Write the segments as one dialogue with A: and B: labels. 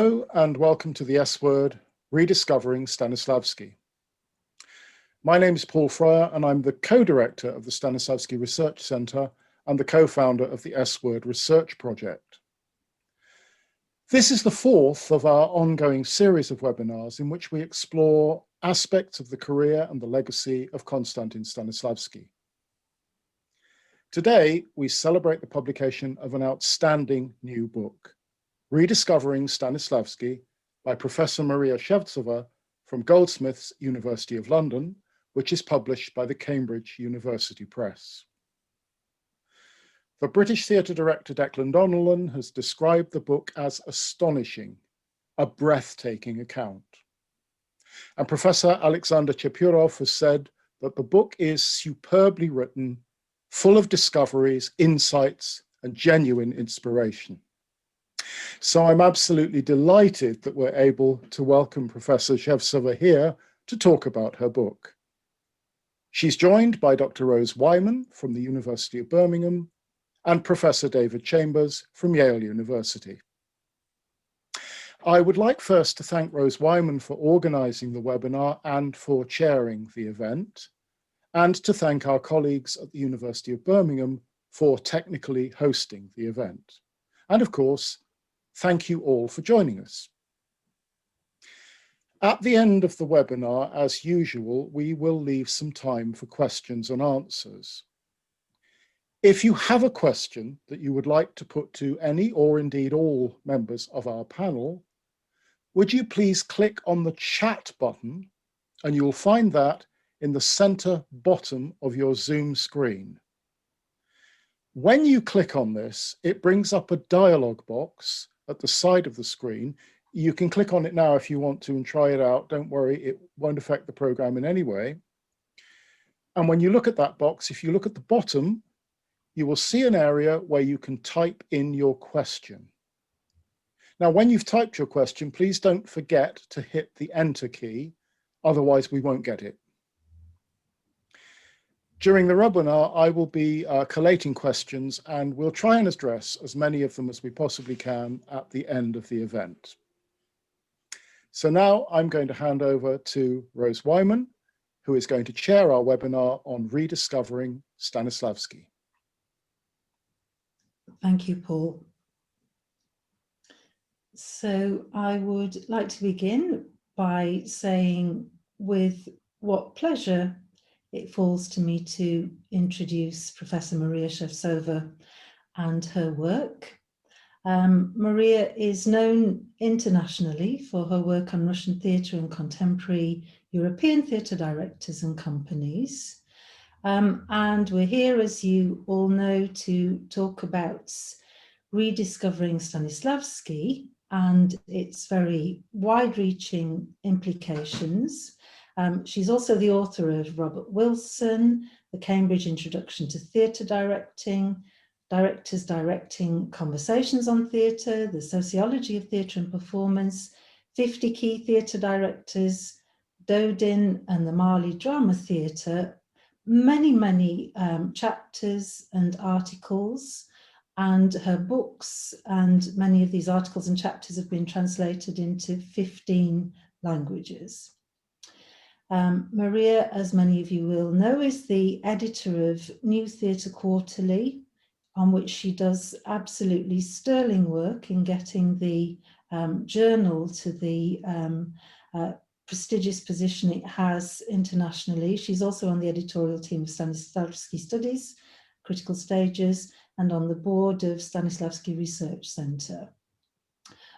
A: Hello and welcome to the S Word, Rediscovering Stanislavsky. My name is Paul Fryer and I'm the co-director of the Stanislavsky Research Centre and the co-founder of the S Word Research Project. This is the fourth of our ongoing series of webinars in which we explore aspects of the career and the legacy of Konstantin Stanislavsky. Today, we celebrate the publication of an outstanding new book, Rediscovering Stanislavsky by Professor Maria Shevtsova from Goldsmiths, University of London, which is published by the Cambridge University Press. The British theatre director Declan Donnellan has described the book as astonishing, a breathtaking account. And Professor Alexander Chepurov has said that the book is superbly written, full of discoveries, insights, and genuine inspiration. So I'm absolutely delighted that we're able to welcome Professor Shevtsova here to talk about her book. She's joined by Dr. Rose Wyman from the University of Birmingham and Professor David Chambers from Yale University. I would like first to thank Rose Wyman for organising the webinar and for chairing the event, and to thank our colleagues at the University of Birmingham for technically hosting the event. And of course, thank you all for joining us. At the end of the webinar, as usual, we will leave some time for questions and answers. If you have a question that you would like to put to any or indeed all members of our panel, would you please click on the chat button, and you'll find that in the center bottom of your Zoom screen. When you click on this, it brings up a dialog box at the side of the screen. You can click on it now if you want to and try it out. Don't worry, it won't affect the program in any way. And when you look at that box, if you look at the bottom, you will see an area where you can type in your question. Now, when you've typed your question, please don't forget to hit the Enter key, otherwise we won't get it. During the webinar, I will be collating questions and we'll try and address as many of them as we possibly can at the end of the event. So now I'm going to hand over to Rose Wyman, who is going to chair our webinar on rediscovering Stanislavsky.
B: Thank you, Paul. So I would like to begin by saying with what pleasure it falls to me to introduce Professor Maria Shevtsova and her work. Maria is known internationally for her work on Russian theatre and contemporary European theatre directors and companies. And we're here, as you all know, to talk about rediscovering Stanislavsky and its very wide-reaching implications. She's also the author of Robert Wilson, the Cambridge Introduction to Theatre Directing, Directors Directing Conversations on Theatre, The Sociology of Theatre and Performance, 50 Key Theatre Directors, Dodin and the Mali Drama Theatre, many chapters and articles, and her books and many of these articles and chapters have been translated into 15 languages. Maria, as many of you will know, is the editor of New Theatre Quarterly, on which she does absolutely sterling work in getting the journal to the prestigious position it has internationally. She's also on the editorial team of Stanislavsky Studies, Critical Stages, and on the board of Stanislavsky Research Centre.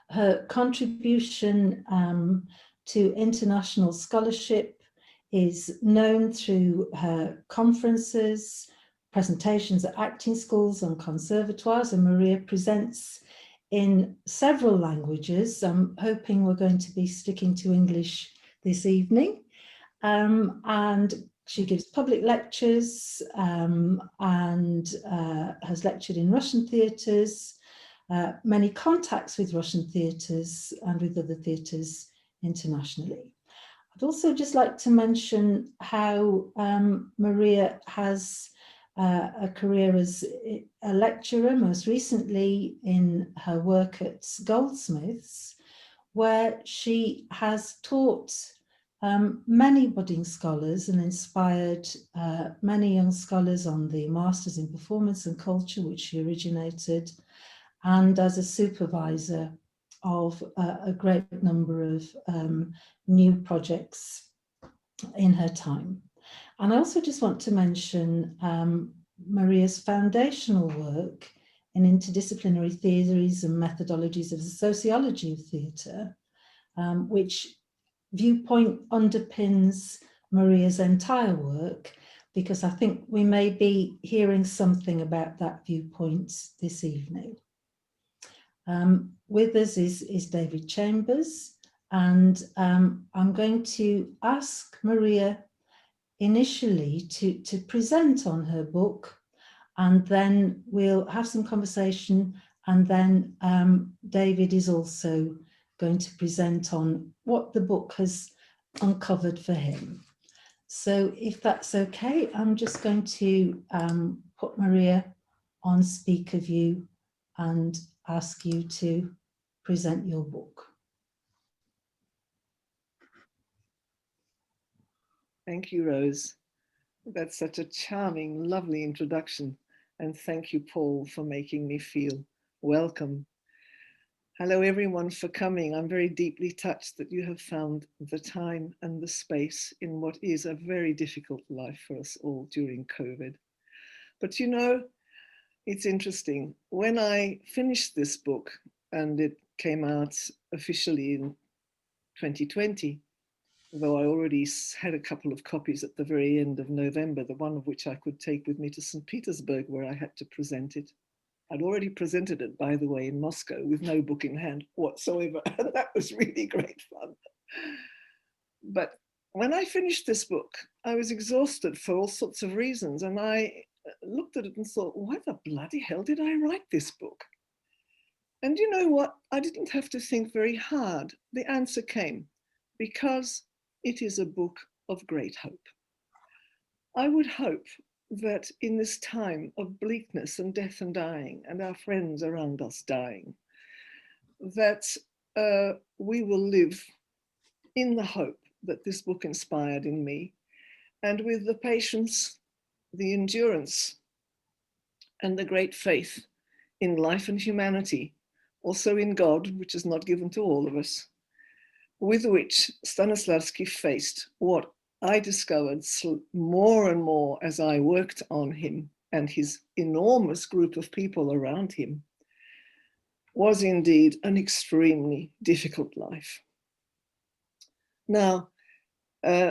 B: Her contribution to international scholarship is known through her conferences, presentations at acting schools and conservatoires, and Maria presents in several languages. I'm hoping we're going to be sticking to English this evening. And she gives public lectures and has lectured in Russian theatres, many contacts with Russian theatres and with other theatres internationally. I'd also just like to mention how Maria has a career as a lecturer, most recently in her work at Goldsmiths, where she has taught many budding scholars and inspired many young scholars on the Masters in Performance and Culture, which she originated, and as a supervisor of a great number of new projects in her time. And I also just want to mention Maria's foundational work in interdisciplinary theories and methodologies of the sociology of theatre, which viewpoint underpins Maria's entire work, because I think we may be hearing something about that viewpoint this evening. With us is David Chambers, and I'm going to ask Maria initially to present on her book, and then we'll have some conversation, and then David is also going to present on what the book has uncovered for him. So if that's okay, I'm just going to put Maria on speaker view and ask you to present your book.
C: Thank you, Rose. That's such a charming, lovely introduction. And thank you, Paul, for making me feel welcome. Hello, everyone, for coming. I'm very deeply touched that you have found the time and the space in what is a very difficult life for us all during COVID. But you know, it's interesting. When I finished this book, and it came out officially in 2020, though I already had a couple of copies at the very end of November, the one of which I could take with me to St. Petersburg, where I had to present it. I'd already presented it, by the way, in Moscow with no book in hand whatsoever. And that was really great fun. But when I finished this book, I was exhausted for all sorts of reasons. And I looked at it and thought, why the bloody hell did I write this book? And you know what? I didn't have to think very hard. The answer came, because it is a book of great hope. I would hope that in this time of bleakness and death and dying, and our friends around us dying, that we will live in the hope that this book inspired in me, and with the patience, the endurance, and the great faith in life and humanity, also in God, which is not given to all of us, with which Stanislavsky faced what I discovered more and more as I worked on him and his enormous group of people around him, was indeed an extremely difficult life. Now,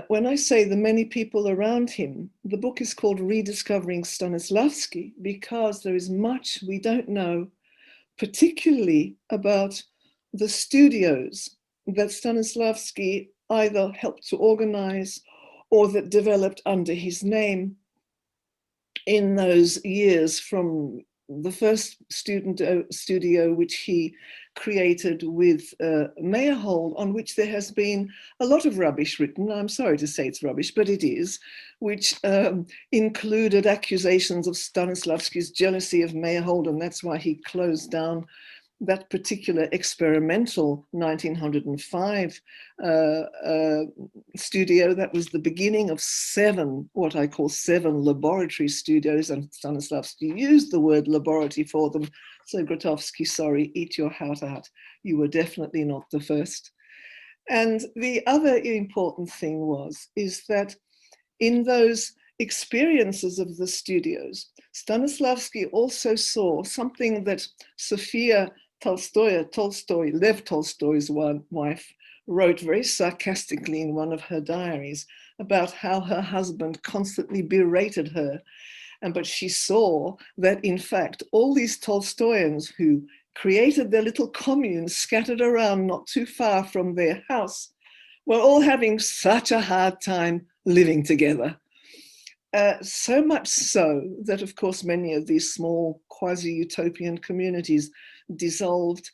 C: when I say the many people around him, the book is called ReDiscovering Stanislavsky because there is much we don't know, particularly about the studios that Stanislavsky either helped to organize or that developed under his name in those years, from the first studio which he created with Meyerhold, on which there has been a lot of rubbish written. I'm sorry to say it's rubbish, but it is, which included accusations of Stanislavsky's jealousy of Meyerhold, and that's why he closed down that particular experimental 1905 studio. That was the beginning of 7, what I call 7 laboratory studios, and Stanislavsky used the word laboratory for them. So Grotowski, sorry, eat your heart out. You were definitely not the first. And the other important thing is that in those experiences of the studios, Stanislavsky also saw something that Sophia Tolstoy, Lev Tolstoy's wife, wrote very sarcastically in one of her diaries about how her husband constantly berated her. But she saw that, in fact, all these Tolstoyans who created their little communes scattered around not too far from their house were all having such a hard time living together. So much so that, of course, many of these small quasi-utopian communities dissolved.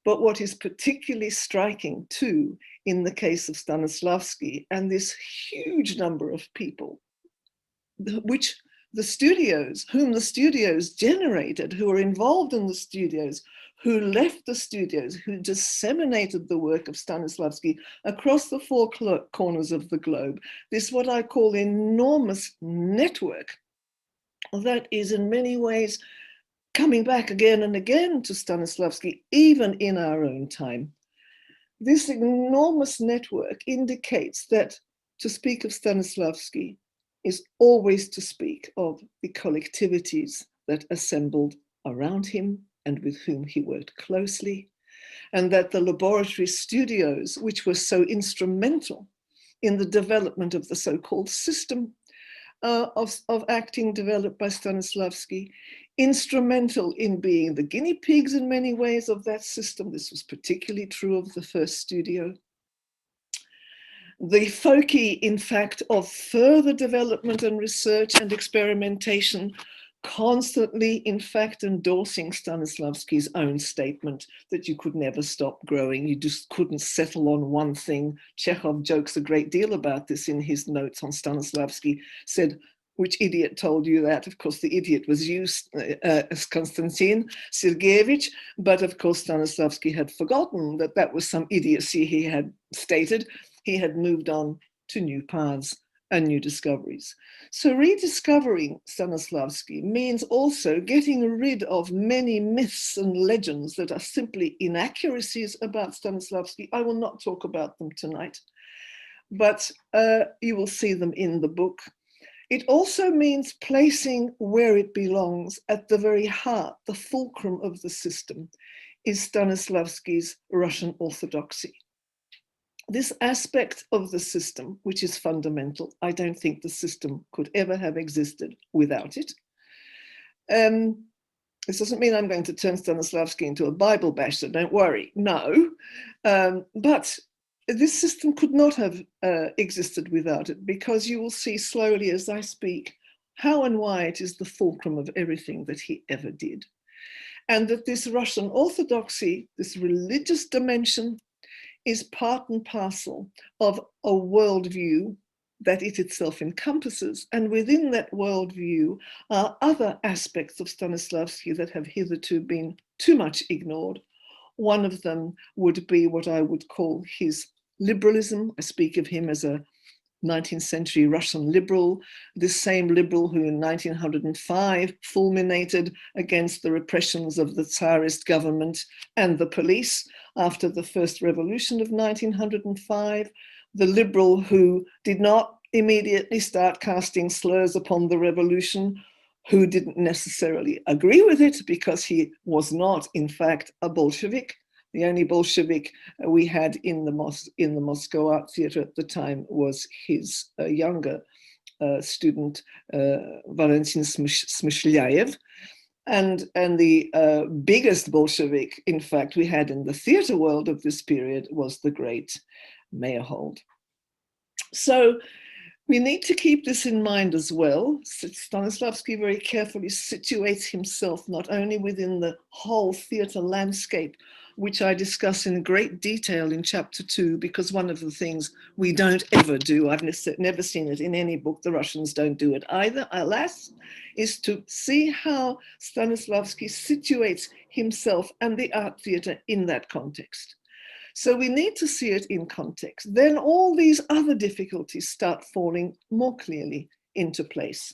C: But what is particularly striking, too, in the case of Stanislavsky and this huge number of people, whom the studios generated, who were involved in the studios, who left the studios, who disseminated the work of Stanislavsky across the four corners of the globe. This what I call enormous network that is in many ways coming back again and again to Stanislavsky, even in our own time. This enormous network indicates that to speak of Stanislavsky is always to speak of the collectivities that assembled around him and with whom he worked closely, and that the laboratory studios, which were so instrumental in the development of the so-called system of acting developed by Stanislavsky, instrumental in being the guinea pigs in many ways of that system. This was particularly true of the first studio. The foci, in fact, of further development and research and experimentation, constantly, in fact, endorsing Stanislavsky's own statement that you could never stop growing. You just couldn't settle on one thing. Chekhov jokes a great deal about this in his notes on Stanislavsky, said, which idiot told you that? Of course, the idiot was you, Konstantin Sergeyevich, but of course, Stanislavsky had forgotten that that was some idiocy he had stated. He had moved on to new paths and new discoveries. So rediscovering Stanislavsky means also getting rid of many myths and legends that are simply inaccuracies about Stanislavsky. I will not talk about them tonight, but you will see them in the book. It also means placing where it belongs at the very heart, the fulcrum of the system, is Stanislavsky's Russian Orthodoxy. This aspect of the system, which is fundamental, I don't think the system could ever have existed without it. This doesn't mean I'm going to turn Stanislavsky into a Bible basher, don't worry, no. But this system could not have existed without it, because you will see slowly as I speak how and why it is the fulcrum of everything that he ever did. And that this Russian Orthodoxy, this religious dimension, is part and parcel of a worldview that it itself encompasses. And within that worldview are other aspects of Stanislavsky that have hitherto been too much ignored. One of them would be what I would call his liberalism. I speak of him as a 19th century Russian liberal, this same liberal who in 1905 fulminated against the repressions of the Tsarist government and the police after the first revolution of 1905, the liberal who did not immediately start casting slurs upon the revolution, who didn't necessarily agree with it because he was not, in fact, a Bolshevik. The only Bolshevik we had in the Moscow Art Theatre at the time was his younger student, Valentin Smyshlyaev. And the biggest Bolshevik, in fact, we had in the theatre world of this period was the great Meyerhold. So we need to keep this in mind as well. Stanislavsky very carefully situates himself not only within the whole theatre landscape, which I discuss in great detail in chapter 2, because one of the things we don't ever do, I've never seen it in any book, the Russians don't do it either, alas, is to see how Stanislavsky situates himself and the art theatre in that context. So we need to see it in context. Then all these other difficulties start falling more clearly into place.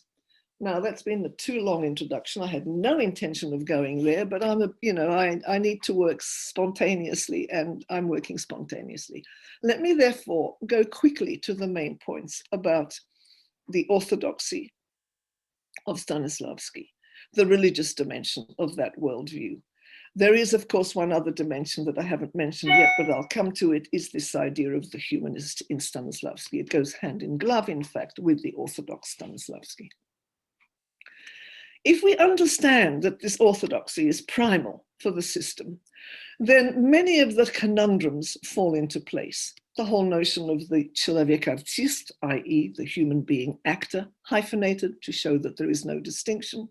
C: Now, that's been a too long introduction. I had no intention of going there, but I need to work spontaneously, and I'm working spontaneously. Let me therefore go quickly to the main points about the orthodoxy of Stanislavsky, the religious dimension of that worldview. There is, of course, one other dimension that I haven't mentioned yet, but I'll come to it, is this idea of the humanist in Stanislavsky. It goes hand in glove, in fact, with the orthodox Stanislavsky. If we understand that this orthodoxy is primal for the system, then many of the conundrums fall into place. The whole notion of the человек артист, i.e. the human being actor, hyphenated to show that there is no distinction.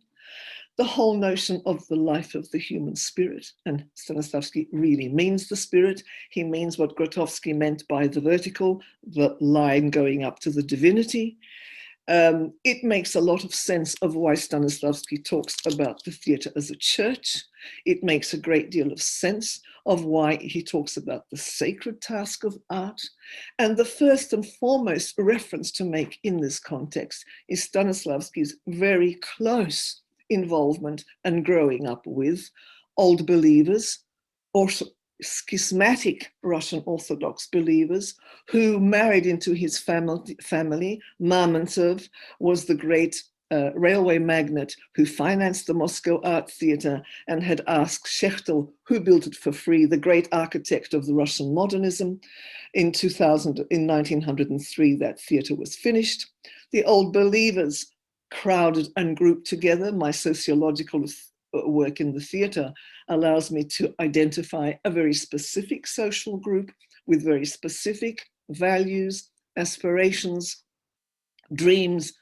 C: The whole notion of the life of the human spirit, and Stanislavsky really means the spirit. He means what Grotowski meant by the vertical, the line going up to the divinity. It makes a lot of sense of why Stanislavsky talks about the theatre as a church. It makes a great deal of sense of why he talks about the sacred task of art. And the first and foremost reference to make in this context is Stanislavsky's very close involvement and growing up with old believers, or schismatic Russian Orthodox believers who married into his family. Mamontov was the great railway magnate who financed the Moscow Art Theatre and had asked Shechtel, who built it for free, the great architect of the Russian modernism. In 1903, that theatre was finished. The old believers crowded and grouped together. My sociological work in the theatre allows me to identify a very specific social group with very specific values, aspirations, dreams,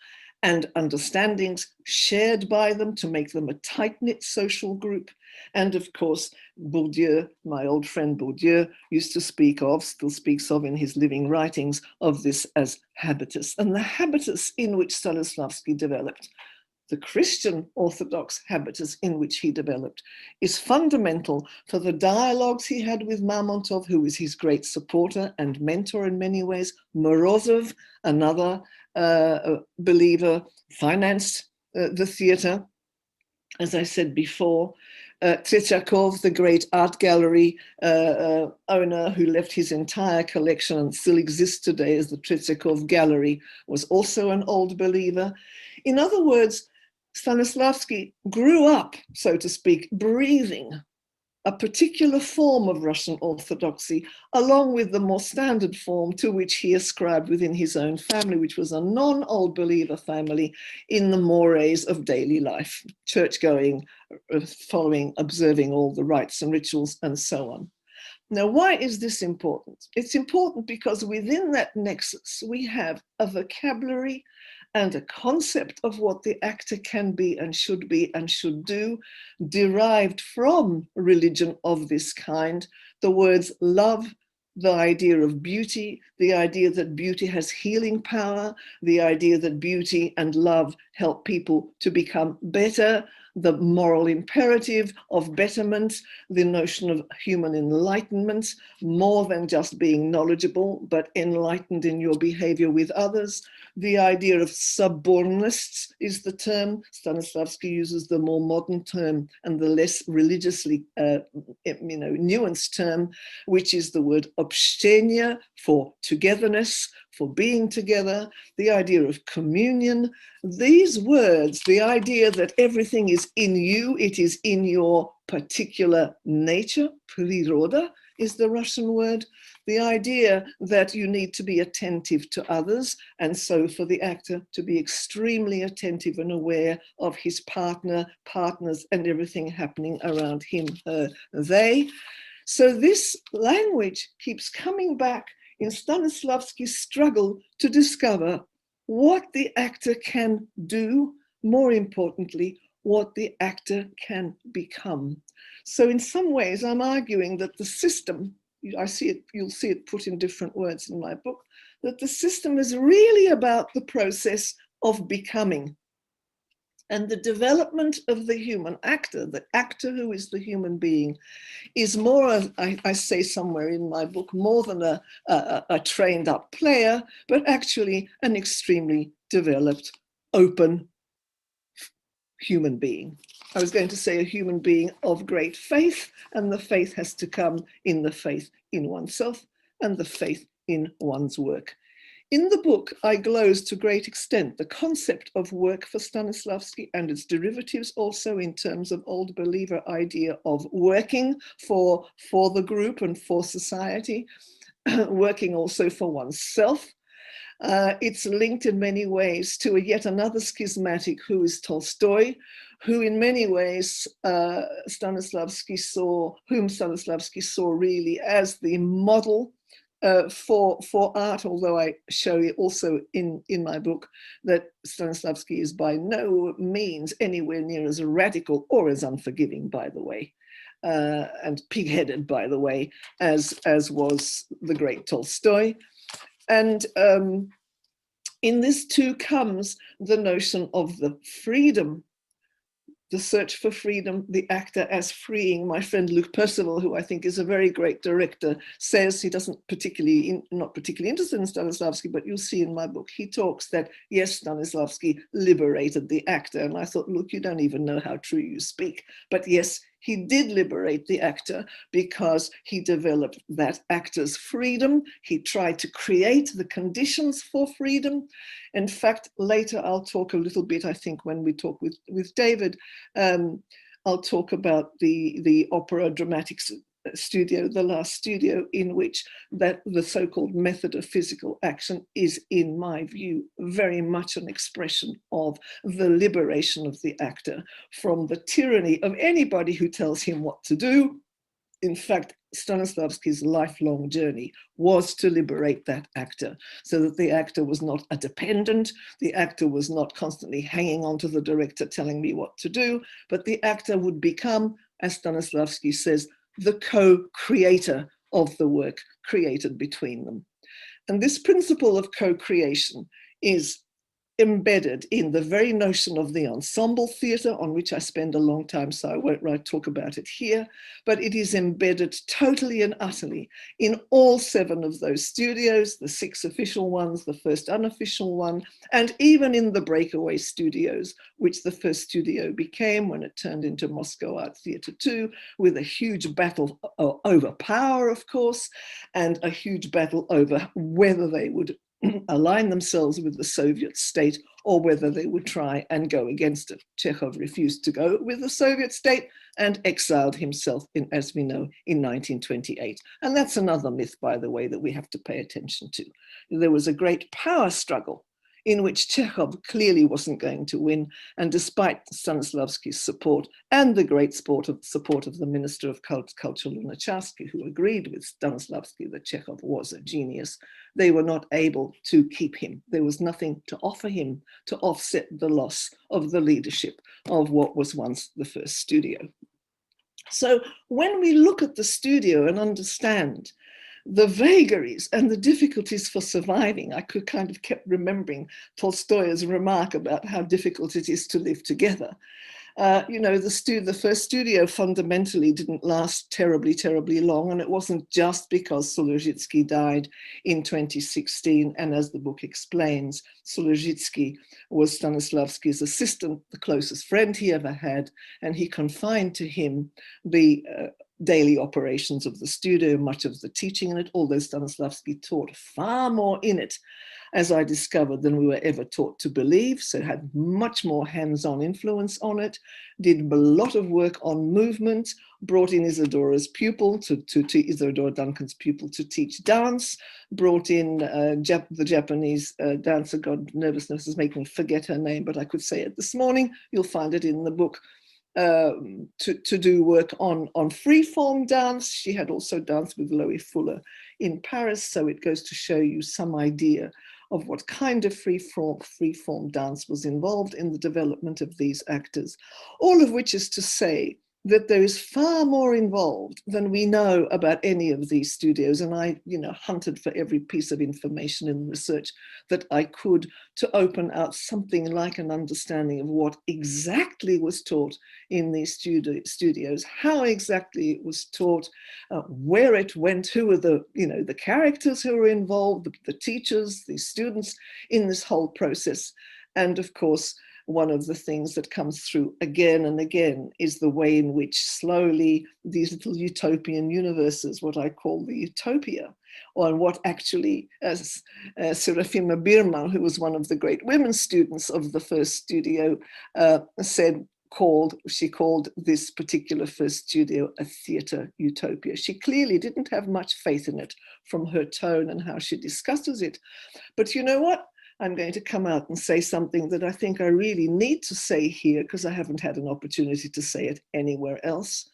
C: and understandings shared by them to make them a tight-knit social group. And of course, Bourdieu, my old friend Bourdieu, used to speak of, still speaks of in his living writings, of this as habitus. And the habitus in which Stanislavsky developed, the Christian Orthodox habitus in which he developed, is fundamental for the dialogues he had with Mamontov, who was his great supporter and mentor in many ways. Morozov, another believer, financed the theatre. As I said before, Tretyakov, the great art gallery owner who left his entire collection and still exists today as the Tretyakov Gallery, was also an old believer. In other words, Stanislavsky grew up, so to speak, breathing a particular form of Russian Orthodoxy, along with the more standard form to which he ascribed within his own family, which was a non-old believer family in the mores of daily life, church-going, following, observing all the rites and rituals, and so on. Now, why is this important? It's important because within that nexus, we have a vocabulary and a concept of what the actor can be and should do, derived from religion of this kind. The words love, the idea of beauty, the idea that beauty has healing power, the idea that beauty and love help people to become better, the moral imperative of betterment, the notion of human enlightenment, more than just being knowledgeable, but enlightened in your behavior with others. The idea of subornists is the term. Stanislavsky uses the more modern term and the less religiously nuanced term, which is the word общение, for togetherness, for being together, the idea of communion. These words, the idea that everything is in you, it is in your particular nature, природа is the Russian word, the idea that you need to be attentive to others, and so for the actor to be extremely attentive and aware of his partners, and everything happening around him, her, they. So this language keeps coming back in Stanislavsky's struggle to discover what the actor can do, more importantly, what the actor can become. So in some ways, I'm arguing that the system, you'll see it put in different words in my book, that the system is really about the process of becoming. And the development of the human actor, the actor who is the human being, is more, I say somewhere in my book, more than a trained up player, but actually an extremely developed, open human being. I was going to say a human being of great faith, and the faith has to come in the faith in oneself and the faith in one's work. In the book, I glose to great extent the concept of work for Stanislavsky and its derivatives, also in terms of old believer idea of working for the group and for society, working also for oneself. It's linked in many ways to yet another schismatic who is Tolstoy, who in many ways whom Stanislavsky saw really as the model for art, although I show you also in my book that Stanislavsky is by no means anywhere near as radical or as unforgiving, by the way, and pig-headed, by the way, as was the great Tolstoy. And In this too comes the notion of the freedom, the search for freedom, the actor as freeing. My friend Luke Percival, who I think is a very great director, says he doesn't not particularly interested in Stanislavski, but you'll see in my book, he talks that, yes, Stanislavski liberated the actor. And I thought, look, you don't even know how true you speak. But yes, he did liberate the actor because he developed that actor's freedom. He tried to create the conditions for freedom. In fact, later I'll talk a little bit, I think, when we talk with David, I'll talk about the opera dramatic studio, the last studio, in which that the so-called method of physical action is, in my view, very much an expression of the liberation of the actor from the tyranny of anybody who tells him what to do. In fact, Stanislavski's lifelong journey was to liberate that actor so that the actor was not a dependent, the actor was not constantly hanging on to the director telling me what to do, but the actor would become, as Stanislavski says, the co-creator of the work created between them. And this principle of co-creation is embedded in the very notion of the ensemble theatre, on which I spend a long time, so I won't talk about it here, but it is embedded totally and utterly in all 7 of those studios, the 6 official ones, the first unofficial one, and even in the breakaway studios, which the first studio became when it turned into Moscow Art Theatre 2, with a huge battle over power, of course, and a huge battle over whether they would align themselves with the Soviet state or whether they would try and go against it. Chekhov refused to go with the Soviet state and exiled himself, as we know, in 1928. And that's another myth, by the way, that we have to pay attention to. There was a great power struggle in which Chekhov clearly wasn't going to win. And despite Stanislavski's support and the great support of the Minister of Culture, Lunacharsky, who agreed with Stanislavski that Chekhov was a genius, they were not able to keep him. There was nothing to offer him to offset the loss of the leadership of what was once the first studio. So when we look at the studio and understand the vagaries and the difficulties for surviving, I could kind of kept remembering Tolstoy's remark about how difficult it is to live together. You know, the first studio fundamentally didn't last terribly, terribly long. And it wasn't just because Solozhitsky died in 2016. And as the book explains, Solozhitsky was Stanislavski's assistant, the closest friend he ever had. And he confined to him the daily operations of the studio, much of the teaching in it, although Stanislavski taught far more in it, as I discovered, than we were ever taught to believe. So had much more hands-on influence on it, did a lot of work on movement, brought in Isadora's pupil, Isadora Duncan's pupil, to teach dance, brought in the Japanese dancer, God, nervousness is making me forget her name, but I could say it this morning, you'll find it in the book, to do work on freeform dance. She had also danced with Loie Fuller in Paris, so it goes to show you some idea of what kind of freeform dance was involved in the development of these actors. All of which is to say that there is far more involved than we know about any of these studios. And I, hunted for every piece of information in the research that I could to open out something like an understanding of what exactly was taught in these studios, how exactly it was taught, where it went, who were the characters who were involved, the teachers, the students in this whole process. And of course, one of the things that comes through again and again is the way in which slowly these little utopian universes, what I call the utopia, or what actually, as Serafima Birman, who was one of the great women students of the first studio, she called this particular first studio a theatre utopia. She clearly didn't have much faith in it from her tone and how she discusses it. But you know what? I'm going to come out and say something that I think I really need to say here because I haven't had an opportunity to say it anywhere else.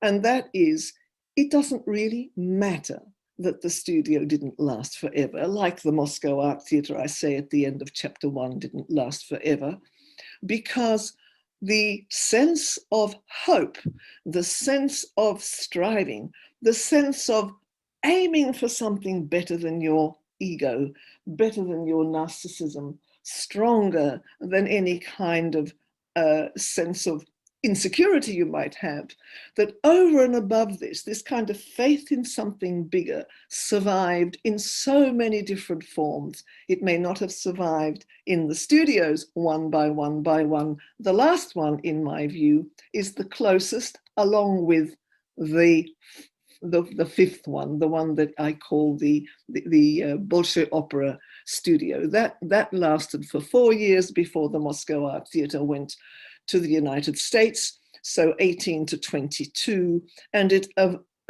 C: And that is, it doesn't really matter that the studio didn't last forever. Like the Moscow Art Theatre, I say at the end of chapter 1, didn't last forever, because the sense of hope, the sense of striving, the sense of aiming for something better than your ego, better than your narcissism, stronger than any kind of sense of insecurity you might have, that over and above this kind of faith in something bigger survived in so many different forms. It may not have survived in the studios one by one by one. The last one, in my view, is the closest, along with the fifth one, the one that I call the Bolshoi Opera Studio. That lasted for 4 years before the Moscow Art Theatre went to the United States, so 18 to 22, and it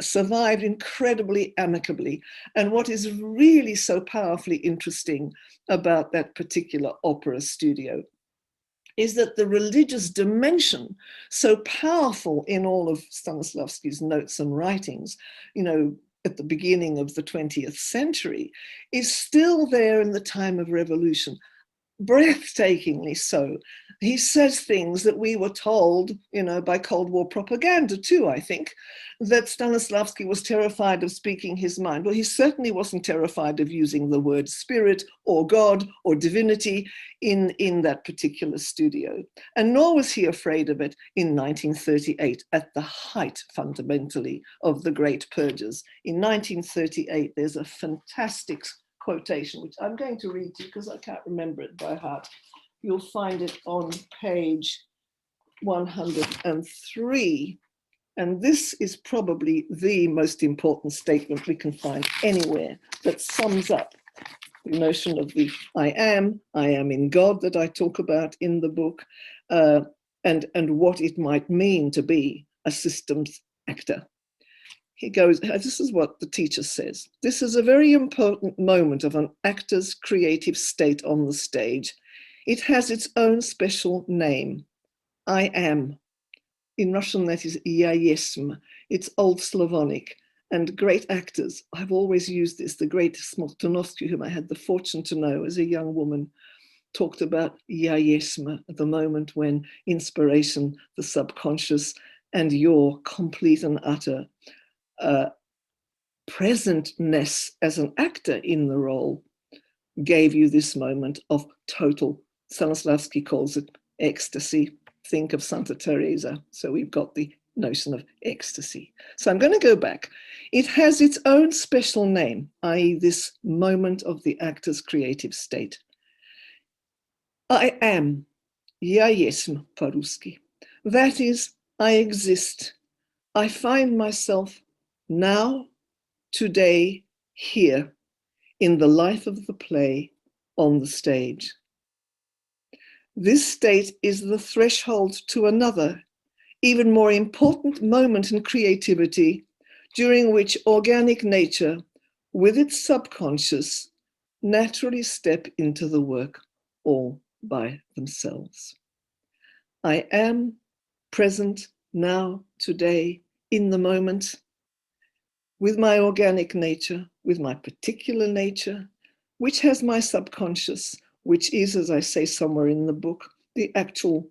C: survived incredibly amicably. And what is really so powerfully interesting about that particular opera studio is that the religious dimension, so powerful in all of Stanislavsky's notes and writings, you know, at the beginning of the 20th century, is still there in the time of revolution, breathtakingly so. He says things that we were told, you know, by Cold War propaganda too, I think, that Stanislavsky was terrified of speaking his mind. Well, he certainly wasn't terrified of using the word spirit or God or divinity in that particular studio. And nor was he afraid of it in 1938, at the height, fundamentally, of the great purges. In 1938, there's a fantastic quotation, which I'm going to read to you because I can't remember it by heart. You'll find it on page 103. And this is probably the most important statement we can find anywhere that sums up the notion of the I am in God that I talk about in the book, and what it might mean to be a systems actor. He goes, this is what the teacher says. This is a very important moment of an actor's creative state on the stage. It has its own special name. I am. In Russian, that is "Я есмь." It's Old Slavonic. And great actors, I've always used this, the great Smoltonovsky, whom I had the fortune to know as a young woman, talked about "Я есмь," the moment when inspiration, the subconscious, and your complete and utter presentness as an actor in the role gave you this moment of total, Stanislavsky calls it ecstasy. Think of Santa Teresa. So we've got the notion of ecstasy. So I'm going to go back. It has its own special name, i.e. this moment of the actor's creative state. I am, я есмь по-русски. That is, I exist. I find myself now, today, here, in the life of the play, on the stage. This state is the threshold to another, even more important moment in creativity, during which organic nature, with its subconscious, naturally step into the work all by themselves. I am present now, today, in the moment, with my organic nature, with my particular nature, which has my subconscious, which is, as I say somewhere in the book, the actual,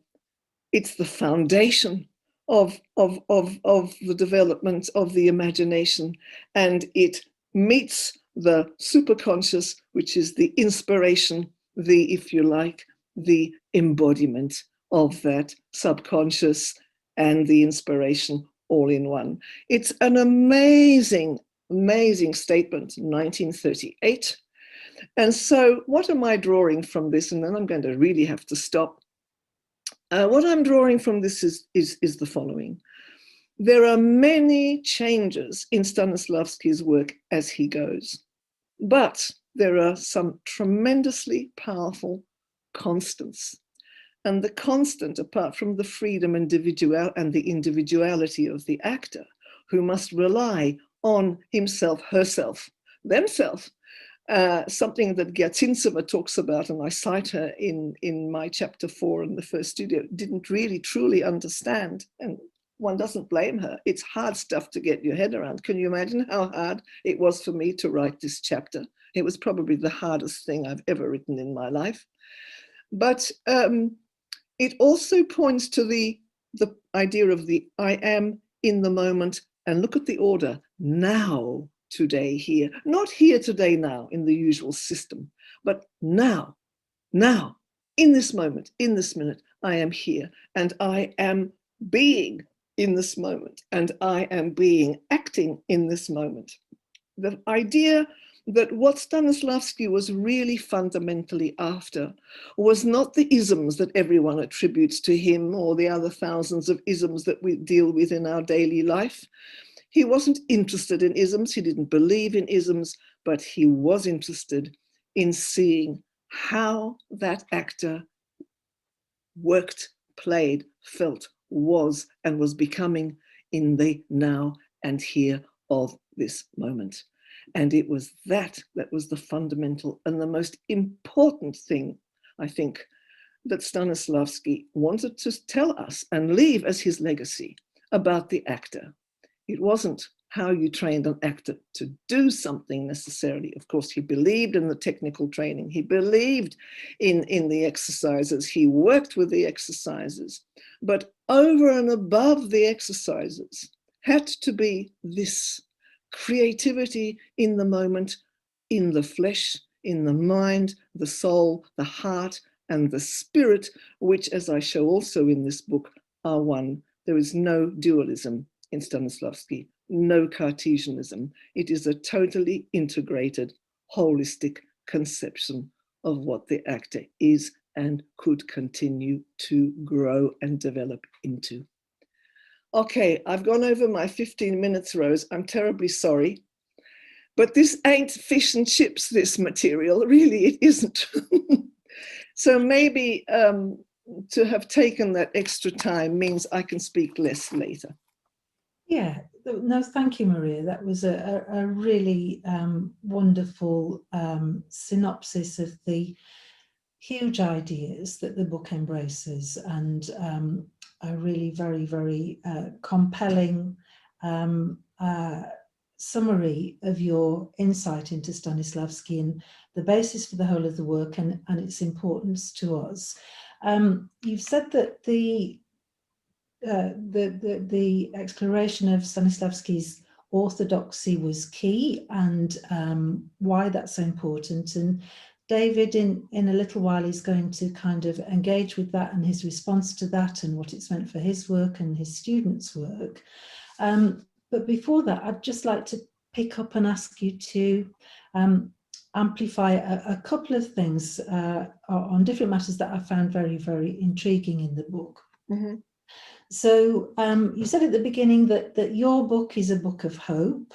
C: it's the foundation of the development of the imagination, and it meets the superconscious, which is the inspiration, the, if you like, the embodiment of that subconscious and the inspiration all in one. It's an amazing, amazing statement, 1938. And so what am I drawing from this? And then I'm going to really have to stop. What I'm drawing from this is the following. There are many changes in Stanislavsky's work as he goes, but there are some tremendously powerful constants. And the constant, apart from the freedom and the individuality of the actor, who must rely on himself, herself, themselves, something that Gyatsintseva talks about, and I cite her in my chapter 4 in the first studio, didn't really truly understand, and one doesn't blame her. It's hard stuff to get your head around. Can you imagine how hard it was for me to write this chapter? It was probably the hardest thing I've ever written in my life. But it also points to the idea of the I am in the moment, and look at the order, now, today, here, not here today now in the usual system, but now, in this moment, in this minute, I am here and I am being in this moment and I am being acting in this moment. The idea that what Stanislavsky was really fundamentally after was not the isms that everyone attributes to him or the other thousands of isms that we deal with in our daily life. He wasn't interested in isms, he didn't believe in isms, but he was interested in seeing how that actor worked, played, felt, was, and was becoming in the now and here of this moment. And it was that was the fundamental and the most important thing, I think, that Stanislavsky wanted to tell us and leave as his legacy about the actor. It wasn't how you trained an actor to do something necessarily. Of course, he believed in the technical training. He believed in the exercises. He worked with the exercises. But over and above the exercises had to be this creativity in the moment, in the flesh, in the mind, the soul, the heart, and the spirit, which, as I show also in this book, are one. There is no dualism in Stanislavsky, no Cartesianism. It is a totally integrated, holistic conception of what the actor is and could continue to grow and develop into. Okay, I've gone over my 15 minutes, Rose. I'm terribly sorry. But this ain't fish and chips, this material. Really, it isn't. So maybe to have taken that extra time means I can speak less later.
B: Yeah, no, thank you, Maria. That was a really wonderful synopsis of the huge ideas that the book embraces, and a really very, very compelling summary of your insight into Stanislavsky and the basis for the whole of the work and its importance to us. You've said that the exploration of Stanislavsky's orthodoxy was key, and why that's so important. And David, in a little while, is going to kind of engage with that and his response to that and what it's meant for his work and his students' work. But before that, I'd just like to pick up and ask you to amplify a couple of things on different matters that I found very, very intriguing in the book.
C: Mm-hmm.
B: So you said at the beginning that your book is a book of hope.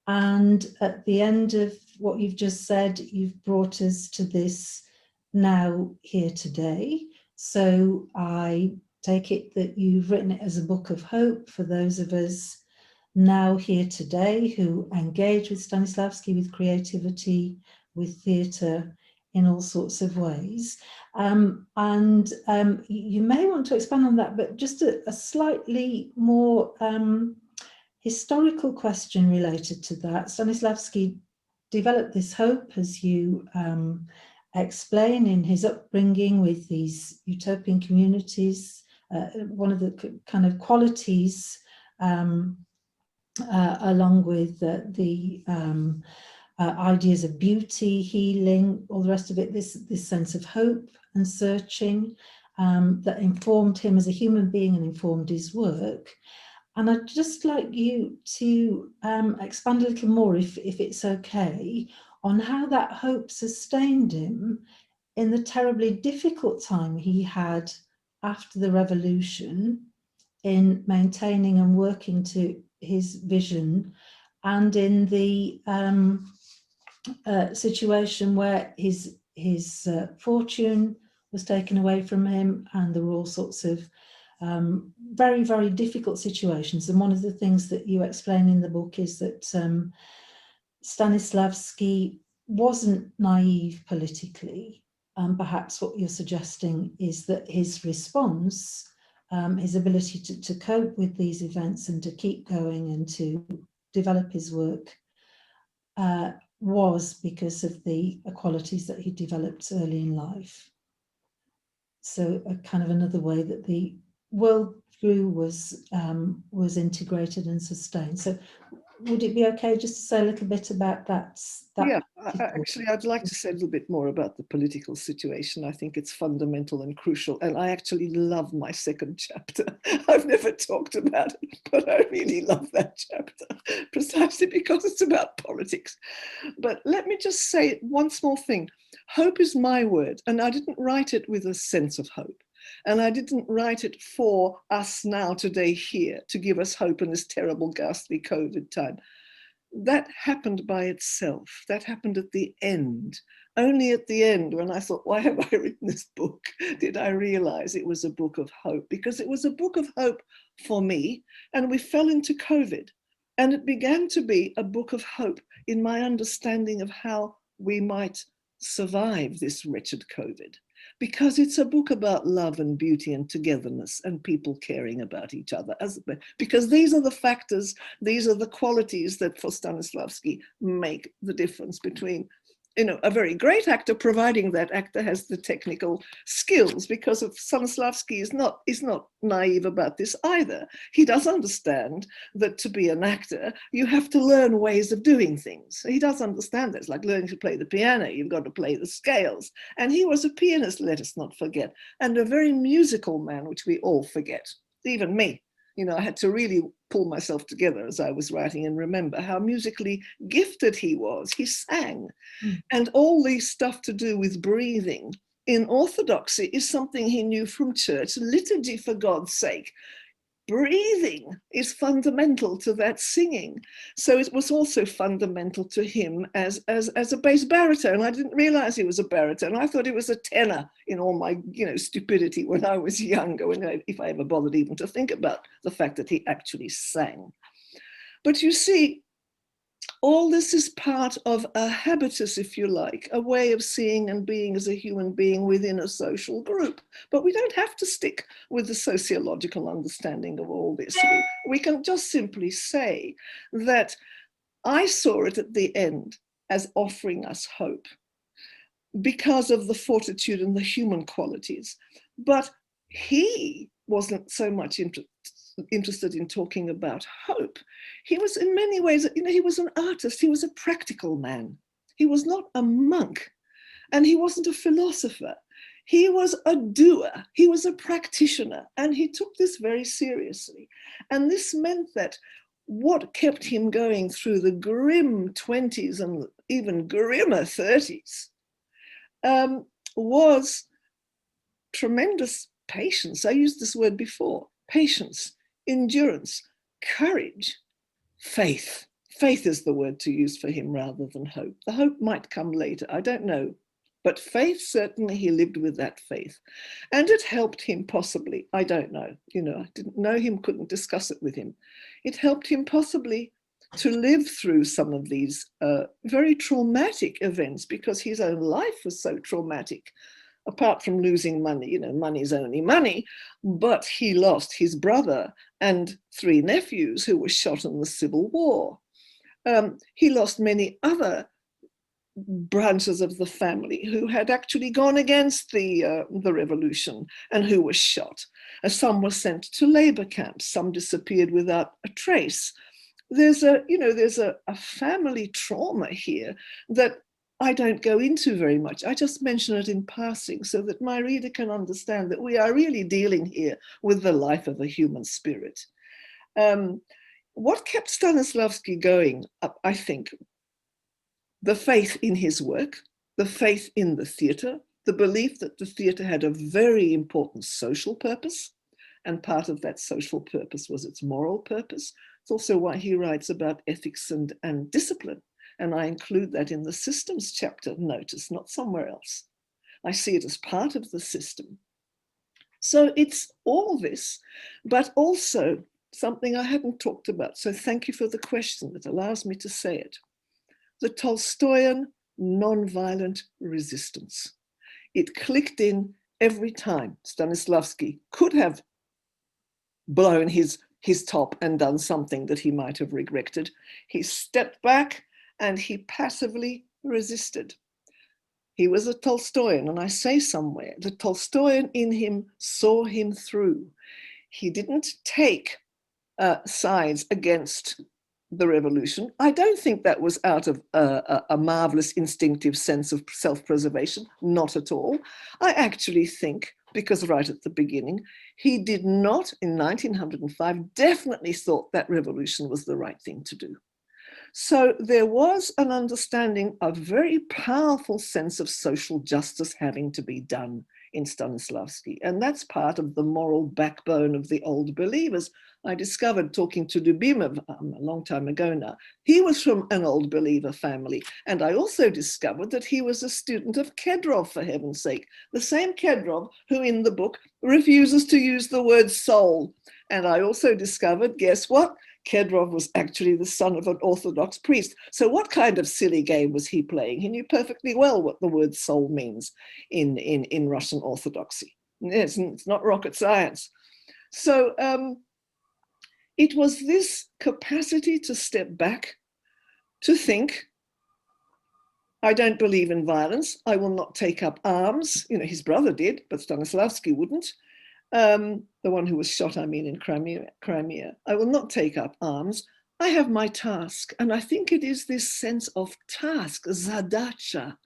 B: And at the end of what you've just said, you've brought us to this now, here, today. So I take it that you've written it as a book of hope for those of us now, here, today, who engage with Stanislavsky, with creativity, with theatre in all sorts of ways. You may want to expand on that, but just a slightly more historical question related to that. Stanislavsky developed this hope, as you explain, in his upbringing with these utopian communities. One of the kind of qualities, along with the ideas of beauty, healing, all the rest of it, this sense of hope and searching that informed him as a human being and informed his work. And I'd just like you to expand a little more, if it's okay, on how that hope sustained him in the terribly difficult time he had after the revolution, in maintaining and working to his vision, and in the situation where his fortune was taken away from him, and there were all sorts of very, very difficult situations. And one of the things that you explain in the book is that Stanislavsky wasn't naive politically. Perhaps what you're suggesting is that his response, his ability to cope with these events and to keep going and to develop his work, was because of the qualities that he developed early in life. So a kind of another way that the worldview was integrated and sustained. So would it be okay just to say a little bit about that?
C: Yeah, actually, I'd like to say a little bit more about the political situation. I think it's fundamental and crucial. And I actually love my second chapter. I've never talked about it, but I really love that chapter, precisely because it's about politics. But let me just say one small thing. Hope is my word, and I didn't write it with a sense of hope. And I didn't write it for us now today here to give us hope in this terrible, ghastly COVID time. That happened by itself. That happened at the end. Only at the end, when I thought, why have I written this book, did I realize it was a book of hope, because it was a book of hope for me. And we fell into COVID, and it began to be a book of hope in my understanding of how we might survive this wretched COVID, because it's a book about love and beauty and togetherness and people caring about each other, because these are the factors, these are the qualities that for Stanislavsky make the difference between, you know, a very great actor, providing that actor has the technical skills, because of Stanislavsky is not naive about this either. He does understand that to be an actor, you have to learn ways of doing things. He does understand that. It's like learning to play the piano. You've got to play the scales. And he was a pianist, let us not forget, and a very musical man, which we all forget, even me. You know, I had to really pull myself together as I was writing and remember how musically gifted he was. He sang. And all this stuff to do with breathing in orthodoxy is something he knew from church. Liturgy, for God's sake. Breathing is fundamental to that singing. So it was also fundamental to him as a bass baritone. I didn't realize he was a baritone. I thought he was a tenor in all my, you know, stupidity when I was younger, if I ever bothered even to think about the fact that he actually sang. But you see, all this is part of a habitus, if you like, a way of seeing and being as a human being within a social group. But we don't have to stick with the sociological understanding of all this. We can just simply say that I saw it at the end as offering us hope because of the fortitude and the human qualities. But he wasn't so much interested in talking about hope. He was in many ways, you know, he was an artist. He was a practical man. He was not a monk, and he wasn't a philosopher. He was a doer. He was a practitioner, and he took this very seriously. And this meant that what kept him going through the grim 20s and even grimmer 30s was tremendous patience. I used this word before: patience, endurance, courage, faith. Faith is the word to use for him rather than hope. The hope might come later, I don't know. But faith, certainly he lived with that faith. And it helped him possibly, I don't know, you know, I didn't know him, couldn't discuss it with him. It helped him possibly to live through some of these very traumatic events, because his own life was so traumatic. Apart from losing money, you know, money is only money, but he lost his brother and 3 nephews who were shot in the Civil War. He lost many other branches of the family who had actually gone against the revolution and who were shot. Some were sent to labor camps, some disappeared without a trace. There's a family trauma here that I don't go into very much. I just mention it in passing so that my reader can understand that we are really dealing here with the life of a human spirit. What kept Stanislavsky going, I think, the faith in his work, the faith in the theatre, the belief that the theatre had a very important social purpose, and part of that social purpose was its moral purpose. It's also why he writes about ethics and discipline. And I include that in the systems chapter, notice, not somewhere else. I see it as part of the system. So it's all this, but also something I hadn't talked about. So thank you for the question that allows me to say it. The Tolstoyan nonviolent resistance. It clicked in every time. Stanislavsky could have blown his top and done something that he might have regretted. He stepped back and he passively resisted. He was a Tolstoyan, and I say somewhere, the Tolstoyan in him saw him through. He didn't take sides against the revolution. I don't think that was out of a marvelous instinctive sense of self-preservation, not at all. I actually think, because right at the beginning, he did not, in 1905, definitely thought that revolution was the right thing to do. So there was an understanding, a very powerful sense of social justice having to be done in Stanislavsky. And that's part of the moral backbone of the old believers. I discovered, talking to Dubimov a long time ago now, he was from an old believer family. And I also discovered that he was a student of Kedrov, for heaven's sake, the same Kedrov who in the book refuses to use the word soul. And I also discovered, guess what? Kedrov was actually the son of an Orthodox priest. So what kind of silly game was he playing? He knew perfectly well what the word soul means in Russian Orthodoxy. It's not rocket science. So it was this capacity to step back, to think, I don't believe in violence. I will not take up arms. You know, his brother did, but Stanislavsky wouldn't. The one who was shot, I mean, in Crimea. I will not take up arms. I have my task. And I think it is this sense of task, zadacha,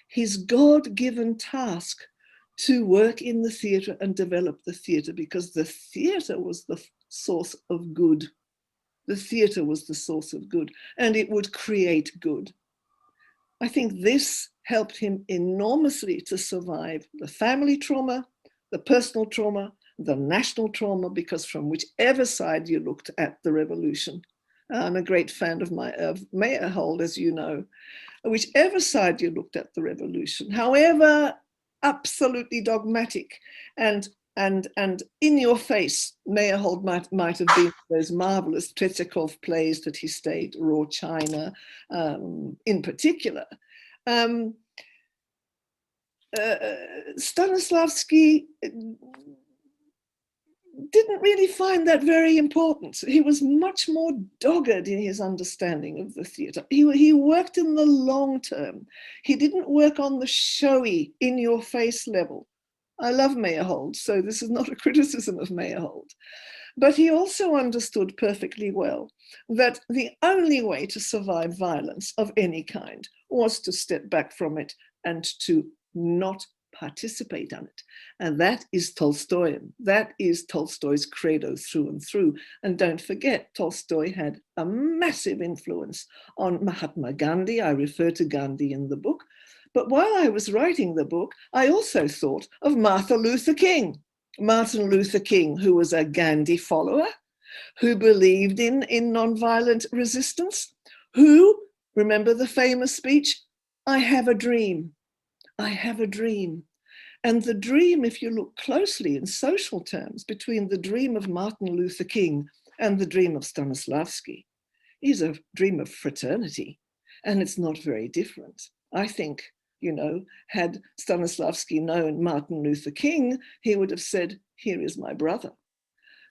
C: his God-given task to work in the theater and develop the theater, because the theater was the source of good. The theater was the source of good, and it would create good. I think this helped him enormously to survive the family trauma, the personal trauma, the national trauma, because from whichever side you looked at the revolution, I'm a great fan of Meyerhold, as you know, whichever side you looked at the revolution, however absolutely dogmatic and in your face, Meyerhold might have been those marvelous Tretyakov plays that he stayed, Raw China in particular. Stanislavsky didn't really find that very important. He was much more dogged in his understanding of the theater. He worked in the long term. He didn't work on the showy, in-your-face level. I love Meyerhold, so this is not a criticism of Meyerhold. But he also understood perfectly well that the only way to survive violence of any kind was to step back from it and to not participate in it. And that is Tolstoyan. That is Tolstoy's credo through and through. And don't forget, Tolstoy had a massive influence on Mahatma Gandhi. I refer to Gandhi in the book. But while I was writing the book, I also thought of Martin Luther King. Martin Luther King, who was a Gandhi follower, who believed in nonviolent resistance, who, remember the famous speech, I have a dream. I have a dream. And the dream, if you look closely in social terms, between the dream of Martin Luther King and the dream of Stanislavsky, is a dream of fraternity. And it's not very different. I think, you know, had Stanislavsky known Martin Luther King, he would have said, here is my brother.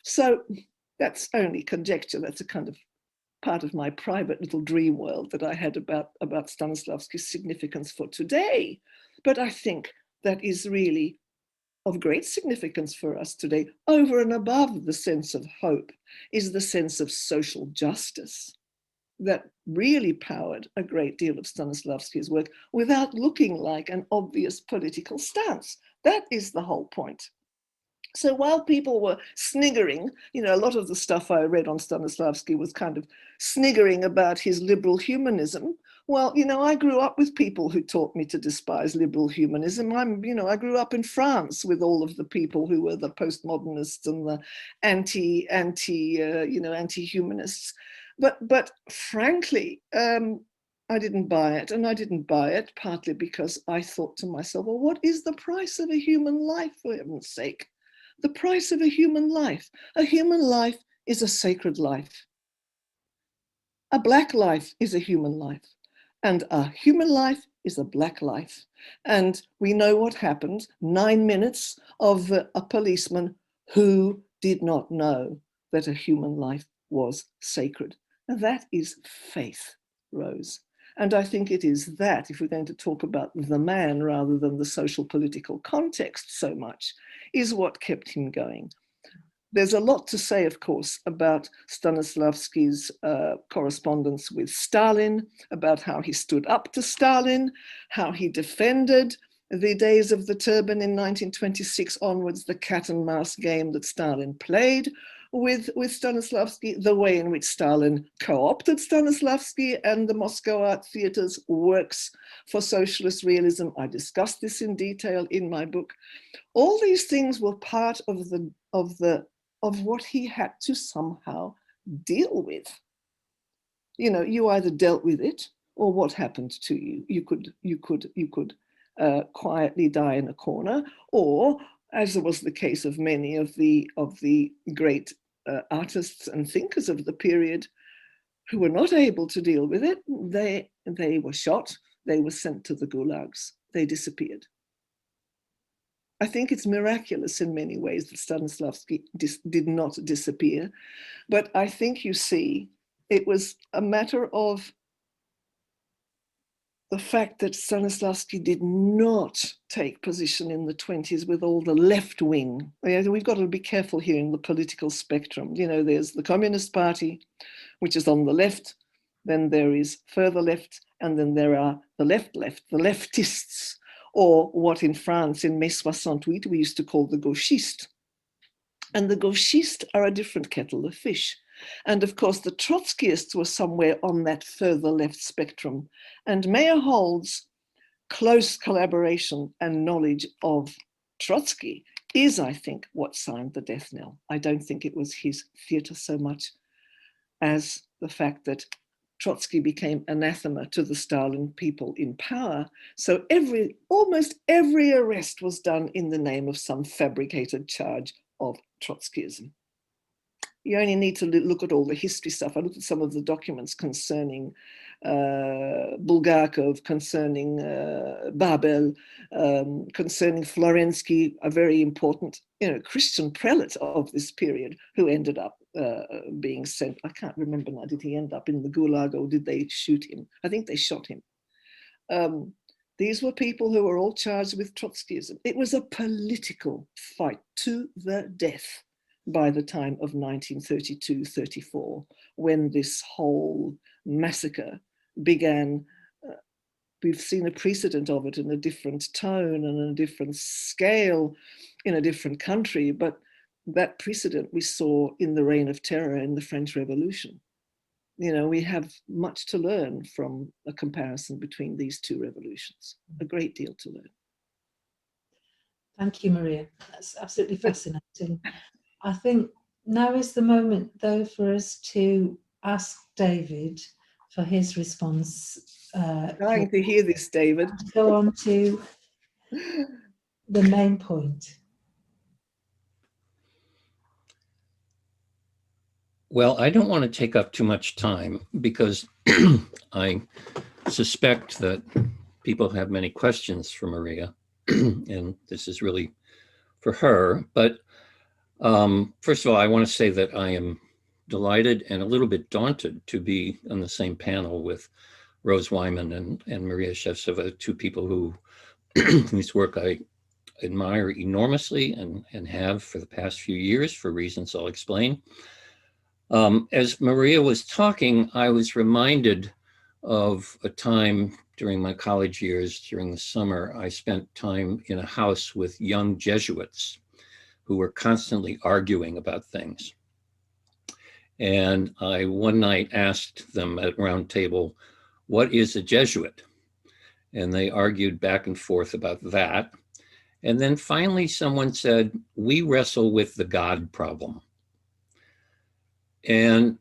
C: So that's only conjecture. That's a kind of part of my private little dream world that I had about Stanislavsky's significance for today. But I think that is really of great significance for us today, over and above the sense of hope, is the sense of social justice that really powered a great deal of Stanislavsky's work without looking like an obvious political stance. That is the whole point. So while people were sniggering, you know, a lot of the stuff I read on Stanislavsky was kind of sniggering about his liberal humanism. Well, you know, I grew up with people who taught me to despise liberal humanism. I grew up in France with all of the people who were the postmodernists and the anti-humanists. But frankly, I didn't buy it. And I didn't buy it partly because I thought to myself, well, what is the price of a human life, for heaven's sake? The price of a human life. A human life is a sacred life. A black life is a human life. And a human life is a black life. And we know what happened, 9 minutes of a policeman who did not know that a human life was sacred. And that is faith, Rose. And I think it is that, if we're going to talk about the man rather than the social political context so much, is what kept him going. there's a lot to say, of course, about Stanislavsky's correspondence with Stalin, about how he stood up to Stalin, how he defended the days of the turban in 1926 onwards, the cat and mouse game that Stalin played with Stanislavsky, the way in which Stalin co-opted Stanislavsky and the Moscow Art Theater's works for socialist realism. I discussed this in detail in my book. All these things were part of what he had to somehow deal with. You know, you either dealt with it or what happened to you. You could quietly die in a corner, or, as was the case of many of the great artists and thinkers of the period who were not able to deal with it, they were shot, they were sent to the gulags, they disappeared. I think it's miraculous in many ways that Stanislavsky did not disappear, but I think, you see, it was a matter of the fact that Stanislavsky did not take position in the 20s with all the left wing. We've got to be careful here in the political spectrum. You know, there's the Communist Party, which is on the left, then there is further left, and then there are the the leftists, or what in France in Mai 68 we used to call the gauchistes. And the gauchistes are a different kettle of fish. And of course, the Trotskyists were somewhere on that further left spectrum. And Meyerhold's close collaboration and knowledge of Trotsky is, I think, what signed the death knell. I don't think it was his theater so much as the fact that Trotsky became anathema to the Stalin people in power. So almost every arrest was done in the name of some fabricated charge of Trotskyism. You only need to look at all the history stuff. I looked at some of the documents concerning Bulgakov, concerning Babel, concerning Florensky, a very important, Christian prelate of this period, who ended up being sent. I can't remember now. Did he end up in the Gulag, or did they shoot him? I think they shot him. These were people who were all charged with Trotskyism. It was a political fight to the death by the time of 1932-34, when this whole massacre began. We've seen a precedent of it in a different tone and a different scale in a different country, but that precedent we saw in the Reign of Terror in the French Revolution. We have much to learn from a comparison between these two revolutions, a great deal to learn.
B: Thank you, Maria. That's absolutely fascinating. I think now is the moment, though, for us to ask David for his response.
C: Trying to hear this, David.
B: Go on to the main point.
D: Well, I don't want to take up too much time because I suspect that people have many questions for Maria, and this is really for her. But first of all, I want to say that I am delighted and a little bit daunted to be on the same panel with Rose Wyman and Maria Shevtsova, two people whose work I admire enormously and have for the past few years for reasons I'll explain. As Maria was talking, I was reminded of a time during my college years, during the summer. I spent time in a house with young Jesuits who were constantly arguing about things. And I one night asked them at a round table, what is a Jesuit? And they argued back and forth about that. And then finally someone said, we wrestle with the God problem. And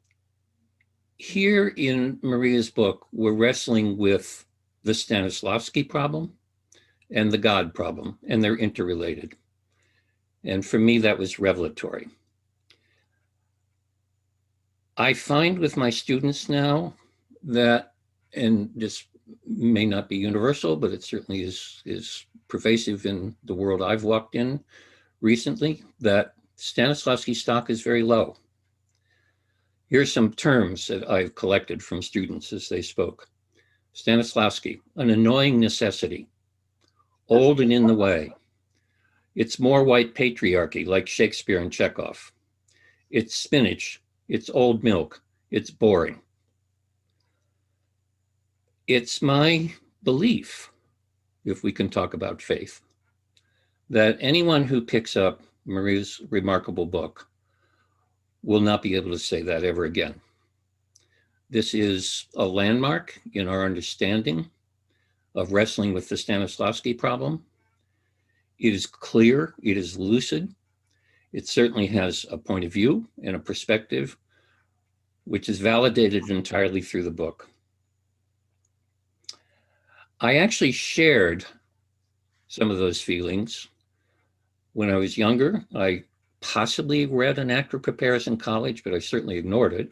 D: here in Maria's book, we're wrestling with the Stanislavsky problem and the God problem, and they're interrelated. And for me, that was revelatory. I find with my students now that, and this may not be universal, but it certainly is pervasive in the world I've walked in recently, that Stanislavsky stock is very low. Here's some terms that I've collected from students as they spoke. Stanislavsky, an annoying necessity, old and in the way. It's more white patriarchy like Shakespeare and Chekhov. it's spinach, it's old milk, it's boring. It's my belief, if we can talk about faith, that anyone who picks up Maria's remarkable book will not be able to say that ever again. This is a landmark in our understanding of wrestling with the Stanislavsky problem. It is clear, it is lucid. It certainly has a point of view and a perspective, which is validated entirely through the book. I actually shared some of those feelings when I was younger. I possibly read An Actor Prepares in college, but I certainly ignored it.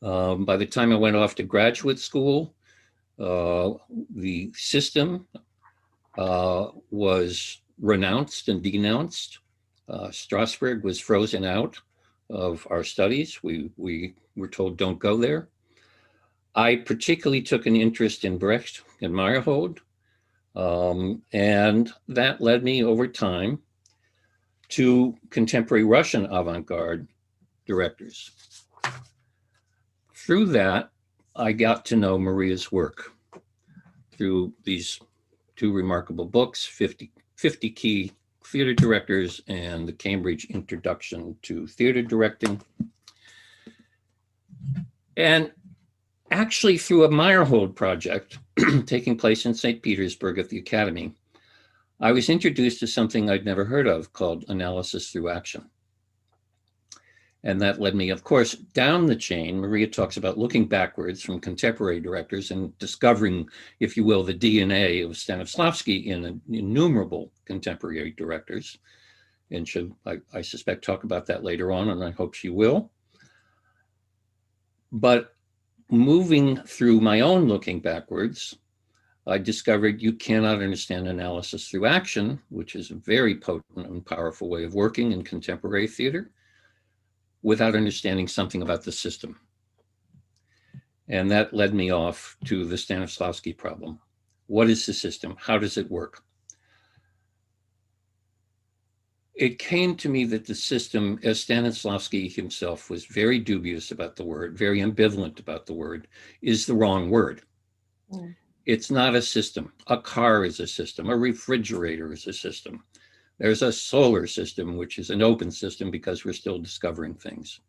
D: By the time I went off to graduate school, the system was renounced and denounced. Strasbourg was frozen out of our studies. We were told, don't go there. I particularly took an interest in Brecht and Meyerhold, and that led me over time to contemporary Russian avant-garde directors. Through that, I got to know Maria's work through these two remarkable books, 50 Key Theater Directors and the Cambridge Introduction to Theater Directing. And actually through a Meyerhold project taking place in St. Petersburg at the Academy, I was introduced to something I'd never heard of called analysis through action. And that led me, of course, down the chain. Maria talks about looking backwards from contemporary directors and discovering, if you will, the DNA of Stanislavsky in innumerable contemporary directors. And she'll, I suspect, talk about that later on, and I hope she will. But moving through my own looking backwards, I discovered you cannot understand analysis through action, which is a very potent and powerful way of working in contemporary theater, without understanding something about the system. And that led me off to the Stanislavsky problem. What is the system? How does it work? It came to me that the system, as Stanislavsky himself was very dubious about the word, very ambivalent about the word, is the wrong word. Mm. It's not a system. A car is a system. A refrigerator is a system. There's a solar system, which is an open system because we're still discovering things.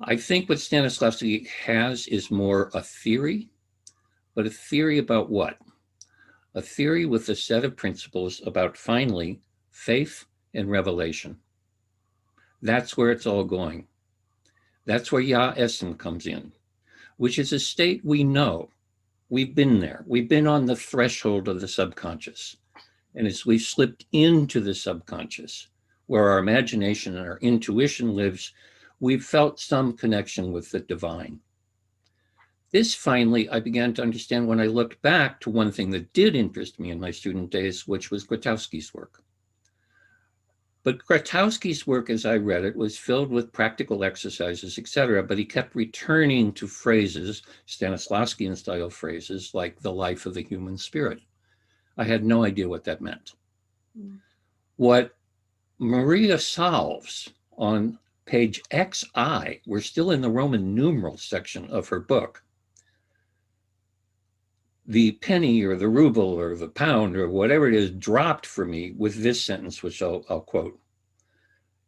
D: I think what Stanislavsky has is more a theory, but a theory about what? A theory with a set of principles about, finally, faith and revelation. That's where it's all going. That's where Ya Essen comes in, which is a state we know. We've been there. We've been on the threshold of the subconscious. And as we've slipped into the subconscious, where our imagination and our intuition lives, we've felt some connection with the divine. This finally, I began to understand when I looked back to one thing that did interest me in my student days, which was Grotowski's work. But Grotowski's work, as I read it, was filled with practical exercises, etc., but he kept returning to phrases, Stanislavskian style phrases, like the life of the human spirit. I had no idea what that meant. Mm. What Maria solves on page XI, we're still in the Roman numeral section of her book. The penny or the ruble or the pound or whatever it is dropped for me with this sentence, which I'll quote.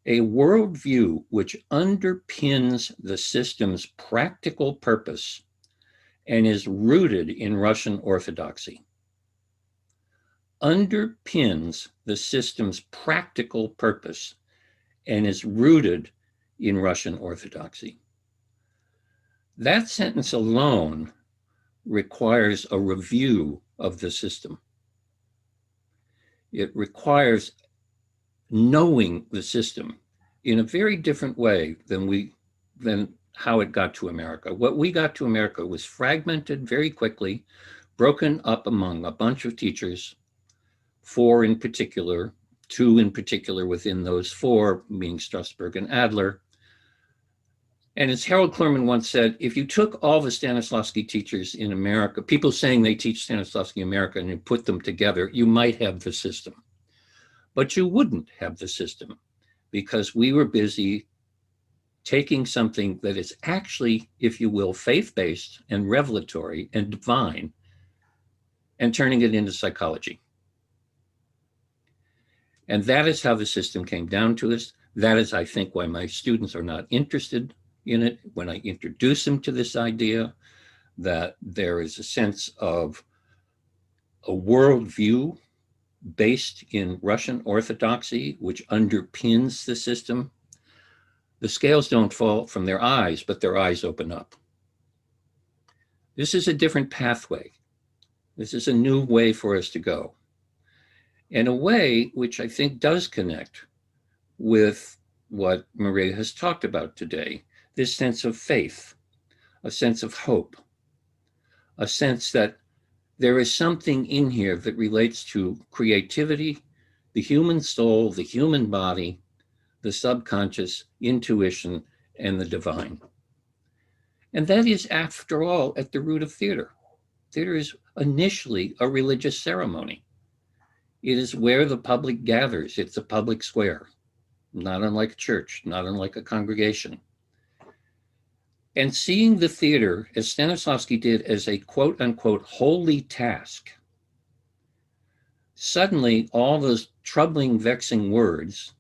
D: A worldview which underpins the system's practical purpose and is rooted in Russian orthodoxy. Underpins the system's practical purpose and is rooted in Russian orthodoxy. That sentence alone requires a review of the system. It requires knowing the system in a very different way than how it got to America. What we got to America was fragmented very quickly, broken up among a bunch of teachers, 4 in particular, 2 in particular within those 4, meaning Strasbourg and Adler. And as Harold Clurman once said, if you took all the Stanislavsky teachers in America, people saying they teach Stanislavsky in America, and you put them together, you might have the system. But you wouldn't have the system because we were busy taking something that is actually, if you will, faith-based and revelatory and divine, and turning it into psychology. And that is how the system came down to us. That is, I think, why my students are not interested in it. When I introduce them to this idea that there is a sense of a worldview based in Russian Orthodoxy, which underpins the system, the scales don't fall from their eyes, but their eyes open up. This is a different pathway. This is a new way for us to go. In a way which I think does connect with what Maria has talked about today, this sense of faith, a sense of hope, a sense that there is something in here that relates to creativity, the human soul, the human body, the subconscious, intuition, and the divine. And that is, after all, at the root of theater. Theater is initially a religious ceremony. It is where the public gathers. It's a public square, not unlike a church, not unlike a congregation. And seeing the theater, as Stanislavsky did, as a quote unquote holy task, suddenly all those troubling, vexing words,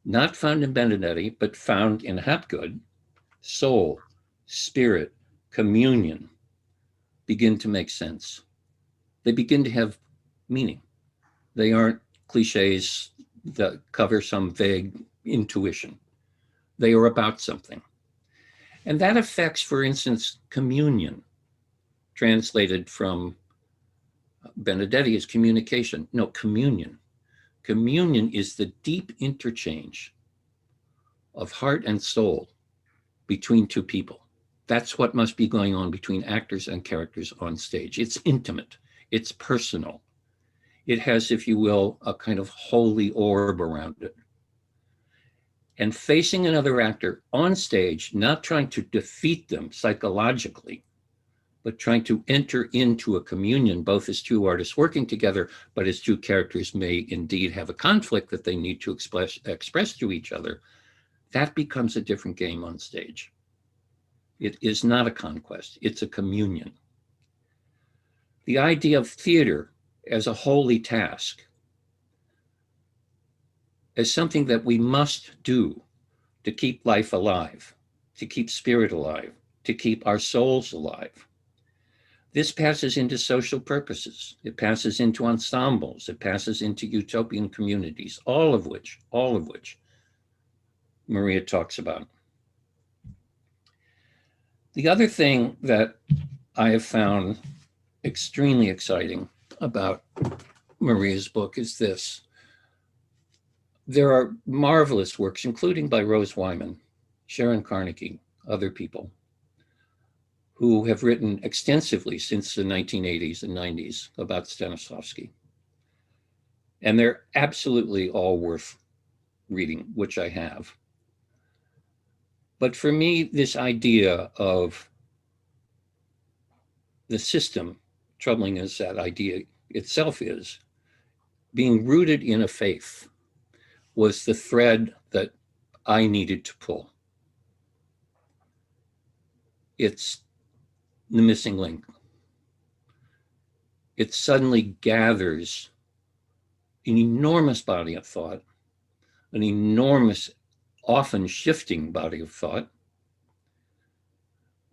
D: not found in Benedetti, but found in Hapgood, soul, spirit, communion, begin to make sense. They begin to have meaning. They aren't cliches that cover some vague intuition. They are about something. And that affects, for instance, communion, translated from Benedetti as communication. No, communion. Communion is the deep interchange of heart and soul between two people. That's what must be going on between actors and characters on stage. It's intimate, it's personal. It has, if you will, a kind of holy orb around it. And facing another actor on stage, not trying to defeat them psychologically, but trying to enter into a communion, both as two artists working together, but as two characters may indeed have a conflict that they need to express to each other, that becomes a different game on stage. It is not a conquest, it's a communion. The idea of theater as a holy task, as something that we must do to keep life alive, to keep spirit alive, to keep our souls alive. This passes into social purposes. It passes into ensembles. It passes into utopian communities, all of which Maria talks about. The other thing that I have found extremely exciting about Maria's book is this. There are marvelous works, including by Rose Wyman, Sharon Carnegie, other people, who have written extensively since the 1980s and 90s about Stanislavsky. And they're absolutely all worth reading, which I have. But for me, this idea of the system, troubling as that idea itself is, being rooted in a faith, was the thread that I needed to pull. It's the missing link. It suddenly gathers an enormous body of thought, an enormous, often shifting body of thought,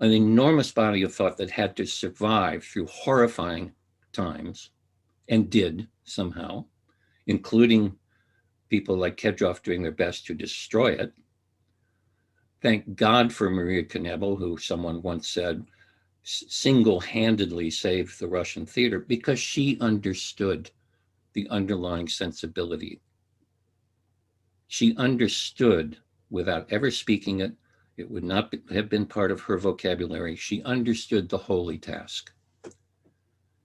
D: an enormous body of thought that had to survive through horrifying times, and did somehow, including people like Kedrov doing their best to destroy it. Thank God for Maria Knebel, who someone once said single-handedly saved the Russian theater because she understood the underlying sensibility. She understood, without ever speaking it, it would not have been part of her vocabulary. She understood the holy task.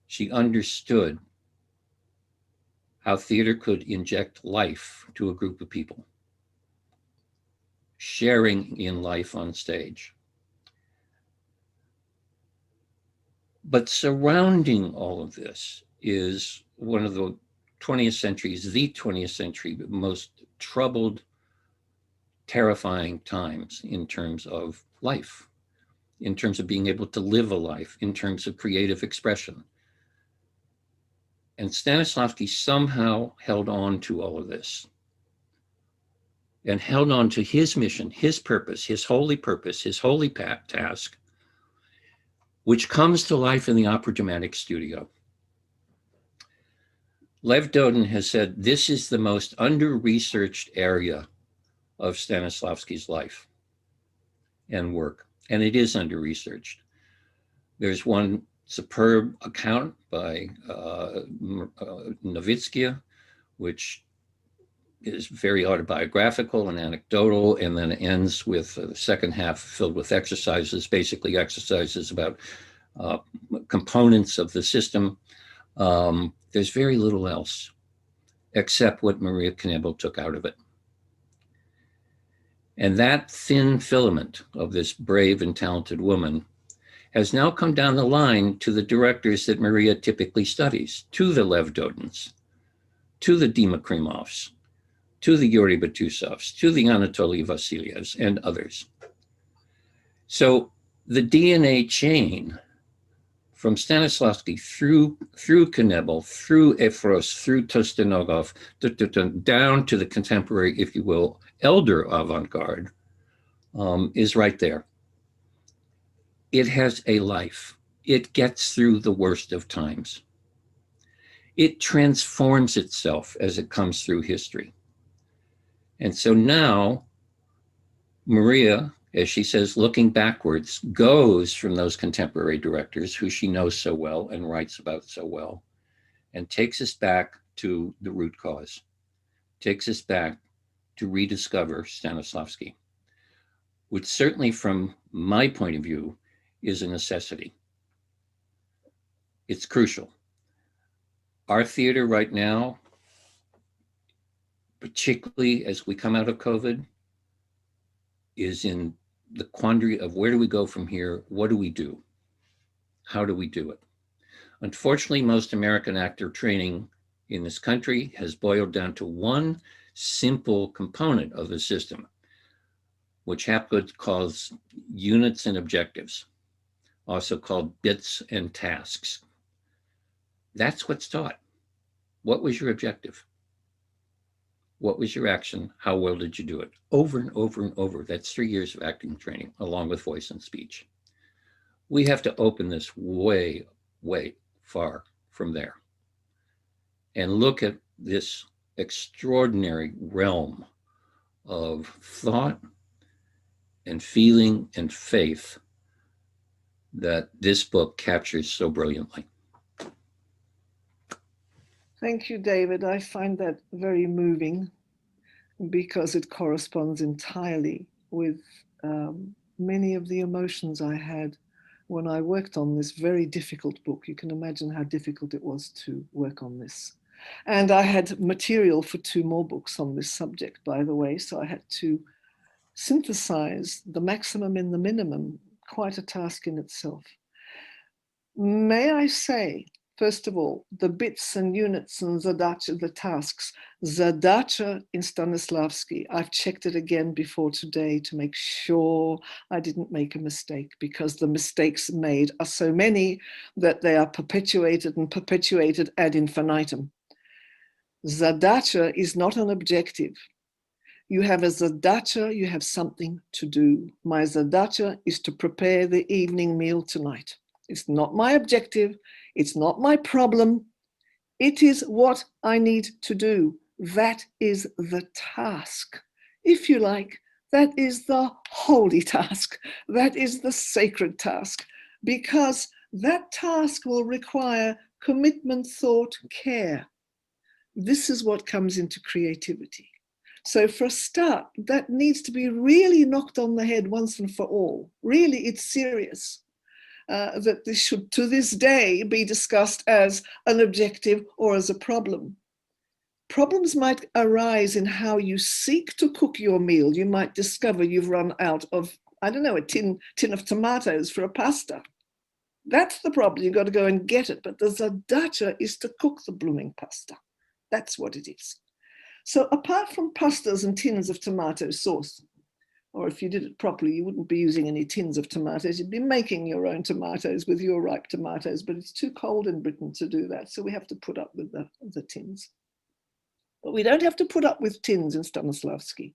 D: She understood how theater could inject life to a group of people, sharing in life on stage. But surrounding all of this is one of the 20th century's, the 20th century most troubled terrifying times in terms of life, in terms of being able to live a life, in terms of creative expression. And Stanislavsky somehow held on to all of this and held on to his mission, his purpose, his holy task, which comes to life in the opera dramatic studio. Lev Dodin has said this is the most under-researched area of Stanislavsky's life and work, and it is under-researched. There's one superb account by Novitsky, which is very autobiographical and anecdotal, and then ends with the second half filled with exercises, basically exercises about components of the system. There's very little else except what Maria Knebel took out of it. And that thin filament of this brave and talented woman has now come down the line to the directors that Maria typically studies, to the Lev Dodins, to the Dima Krimovs, to the Yuri Batusovs, to the Anatoly Vasilyevs, and others. So the DNA chain from Stanislavsky through Knebel, through Efros, through Tostenogov, down to the contemporary, if you will, elder avant-garde, is right there. It has a life. It gets through the worst of times. It transforms itself as it comes through history. And so now, Maria, as she says, looking backwards, goes from those contemporary directors who she knows so well and writes about so well, and takes us back to the root cause, takes us back to rediscover Stanislavsky, which certainly from my point of view is a necessity. It's crucial. Our theater right now, particularly as we come out of COVID, is in the quandary of where do we go from here? What do we do? How do we do it? Unfortunately, most American actor training in this country has boiled down to one simple component of the system, which Hapgood calls units and objectives, also called bits and tasks. That's what's taught. What was your objective? What was your action? How well did you do it? Over and over and over. That's 3 years of acting training, along with voice and speech. We have to open this way, way far from there and look at this extraordinary realm of thought and feeling and faith that this book captures so brilliantly.
C: Thank you, David. I find that very moving because it corresponds entirely with many of the emotions I had when I worked on this very difficult book. You can imagine how difficult it was to work on this. And I had material for 2 more books on this subject, by the way, so I had to synthesize the maximum in the minimum, quite a task in itself. May I say, first of all, the bits and units and zadacha, the tasks. Zadacha in Stanislavsky, I've checked it again before today to make sure I didn't make a mistake, because the mistakes made are so many that they are perpetuated and perpetuated ad infinitum. Zadacha is not an objective. You have a zadacha, you have something to do. My zadacha is to prepare the evening meal tonight. It's not my objective. It's not my problem. It is what I need to do. That is the task. If you like, that is the holy task. That is the sacred task, because that task will require commitment, thought, care. This is what comes into creativity. So for a start, that needs to be really knocked on the head once and for all. Really, it's serious. That this should, to this day, be discussed as an objective or as a problem. Problems might arise in how you seek to cook your meal. You might discover you've run out of, I don't know, a tin of tomatoes for a pasta. That's the problem. You've got to go and get it. But the zadacha is to cook the blooming pasta. That's what it is. So apart from pastas and tins of tomato sauce, Or if you did it properly, you wouldn't be using any tins of tomatoes. You'd be making your own tomatoes with your ripe tomatoes, but it's too cold in Britain to do that. So we have to put up with the tins. But we don't have to put up with tins in Stanislavsky.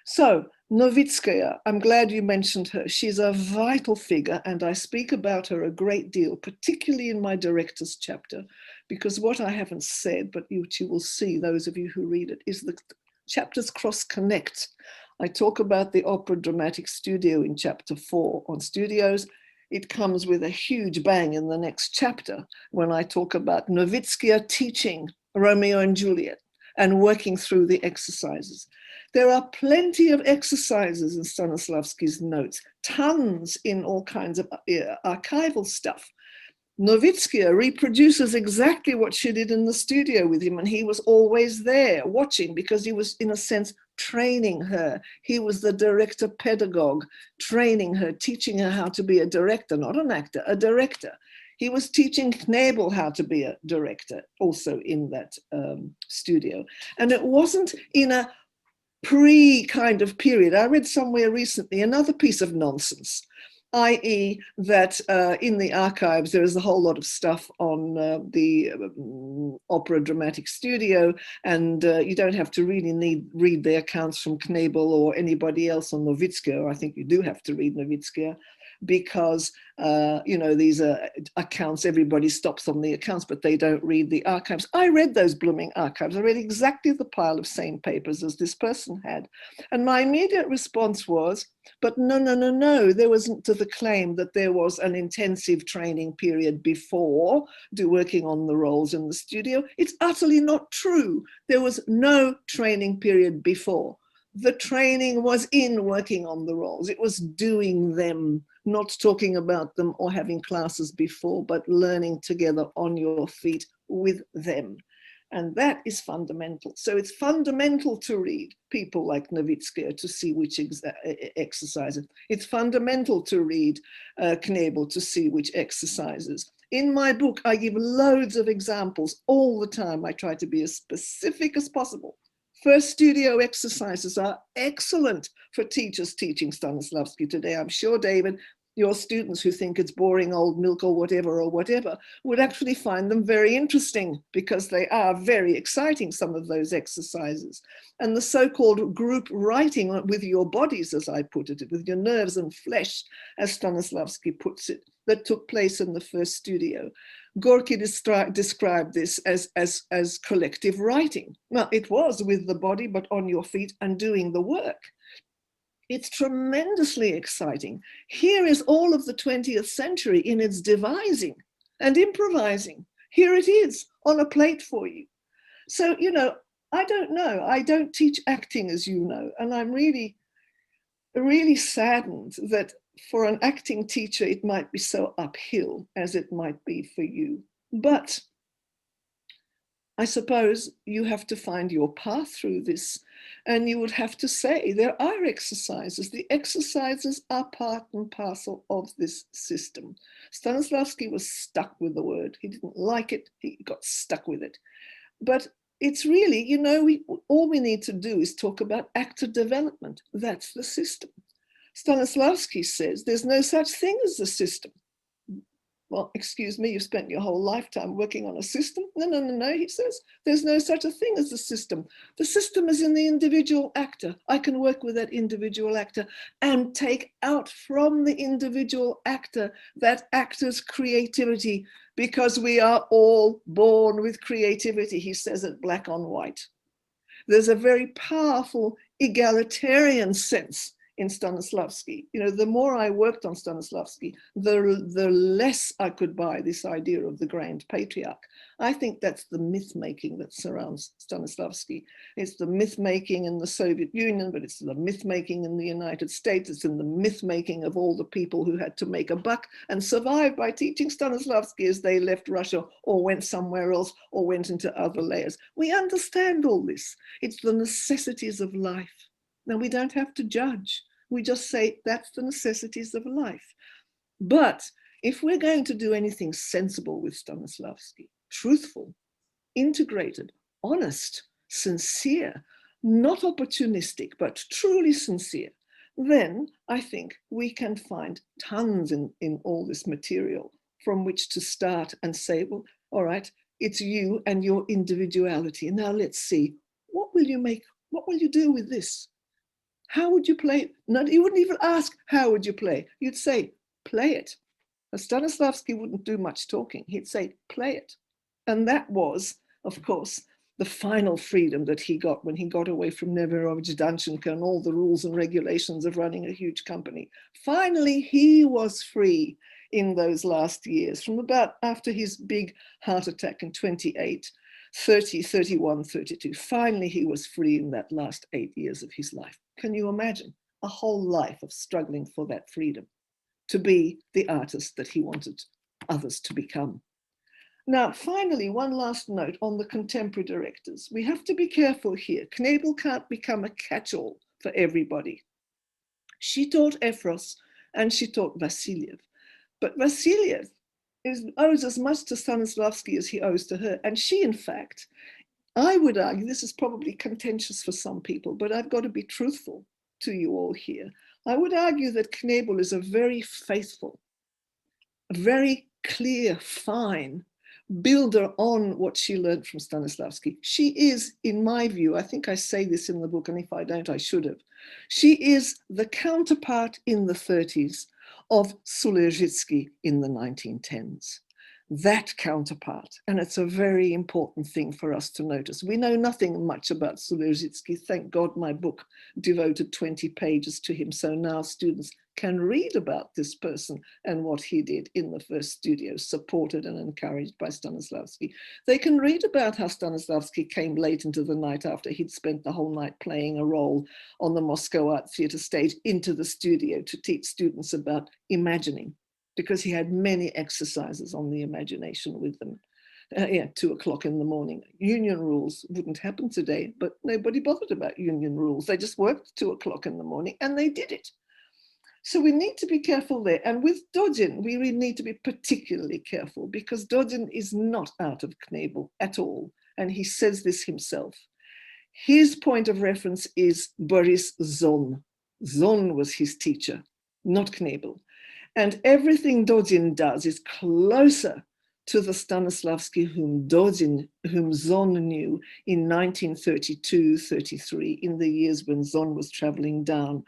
C: So Novitskaya, I'm glad you mentioned her. She's a vital figure, and I speak about her a great deal, particularly in my director's chapter, because what I haven't said, but which you will see, those of you who read it, is the chapters cross-connect. I talk about the Opera Dramatic Studio in chapter 4 on studios. It comes with a huge bang in the next chapter when I talk about Novitskaya teaching Romeo and Juliet and working through the exercises. There are plenty of exercises in Stanislavsky's notes, tons in all kinds of archival stuff. Novitskaya reproduces exactly what she did in the studio with him, and he was always there watching because he was, in a sense, training her. He was the director pedagogue, training her, teaching her how to be a director, not an actor, a director. He was teaching Knebel how to be a director, also in that studio. And it wasn't in a pre-kind of period. I read somewhere recently another piece of nonsense, i.e. that in the archives there is a whole lot of stuff on the Opera Dramatic Studio, and you don't have to really read the accounts from Knebel or anybody else on Novitskaya. I think you do have to read Novitskaya, because you know, these are accounts, everybody stops on the accounts, but they don't read the archives. I read those blooming archives. I read exactly the pile of same papers as this person had. And my immediate response was, but no, there wasn't to the claim that there was an intensive training period before working on the roles in the studio. It's utterly not true. There was no training period before. The training was in working on the roles. It was doing them, not talking about them or having classes before, but learning together on your feet with them. And that is fundamental. So it's fundamental to read people like Novitskaya to see which exercises. It's fundamental to read Knebel to see which exercises. In my book, I give loads of examples all the time. I try to be as specific as possible. First studio exercises are excellent for teachers teaching Stanislavsky today. I'm sure, David, your students who think it's boring old milk or whatever, would actually find them very interesting, because they are very exciting, some of those exercises. And the so-called group writing with your bodies, as I put it, with your nerves and flesh, as Stanislavsky puts it, that took place in the first studio. Gorky described this as collective writing. Well, it was with the body, but on your feet and doing the work. It's tremendously exciting. Here is all of the 20th century in its devising and improvising. Here it is on a plate for you. So, you know, I don't know. I don't teach acting, as you know, and I'm really saddened that for an acting teacher, it might be so uphill as it might be for you. But I suppose you have to find your path through this, and you would have to say there are exercises. The exercises are part and parcel of this system. Stanislavsky was stuck with the word. He didn't like it. He got stuck with it. But it's really, you know, all we need to do is talk about actor development. That's the system. Stanislavsky says there's no such thing as the system. Well, excuse me, you spent your whole lifetime working on a system. No, he says, there's no such a thing as the system. The system is in the individual actor. I can work with that individual actor and take out from the individual actor that actor's creativity, because we are all born with creativity, he says it black on white. There's a very powerful egalitarian sense in Stanislavsky. You know, the more I worked on Stanislavsky, the less I could buy this idea of the grand patriarch. I think that's the myth making that surrounds Stanislavsky. It's the myth making in the Soviet Union, but it's the myth making in the United States. It's in the myth making of all the people who had to make a buck and survive by teaching Stanislavsky as they left Russia or went somewhere else or went into other layers. We understand all this. It's the necessities of life. Now, we don't have to judge. We just say that's the necessities of life. But if we're going to do anything sensible with Stanislavsky, truthful, integrated, honest, sincere, not opportunistic, but truly sincere, then I think we can find tons in all this material from which to start and say, well, all right, it's you and your individuality. Now let's see, what will you do with this? How would you play it? Not, you wouldn't even ask, how would you play? You'd say, play it. Stanislavsky wouldn't do much talking. He'd say, play it. And that was, of course, the final freedom that he got when he got away from Neverovich Danchenko and all the rules and regulations of running a huge company. Finally, he was free in those last years, from about after his big heart attack in 28, 30, 31, 32. Finally, he was free in that last 8 years of his life. Can you imagine a whole life of struggling for that freedom, to be the artist that he wanted others to become? Now, finally, one last note on the contemporary directors. We have to be careful here. Knebel can't become a catch-all for everybody. She taught Efros and she taught Vassiliev. But Vassiliev owes as much to Stanislavsky as he owes to her. And she, in fact, I would argue, this is probably contentious for some people, but I've got to be truthful to you all here. I would argue that Knebel is a very faithful, very clear, fine builder on what she learned from Stanislavsky. She is, in my view, I think I say this in the book, and if I don't, I should have. She is the counterpart in the 30s of Sulezhitsky in the 1910s. That counterpart, and it's a very important thing for us to notice. We know nothing much about Sulezhitsky. Thank God my book devoted 20 pages to him, so now students can read about this person and what he did in the first studio, supported and encouraged by Stanislavsky. They can read about how Stanislavsky came late into the night after he'd spent the whole night playing a role on the Moscow Art Theatre stage into the studio to teach students about imagining, because he had many exercises on the imagination with them. 2 o'clock in the morning. Union rules wouldn't happen today, but nobody bothered about union rules. They just worked 2 o'clock in the morning and they did it. So we need to be careful there. And with Dodin, we really need to be particularly careful, because Dodin is not out of Knebel at all. And he says this himself. His point of reference is Boris Zon. Zon was his teacher, not Knebel. And everything Dodin does is closer to the Stanislavsky whom Zon knew in 1932, 33, in the years when Zon was traveling down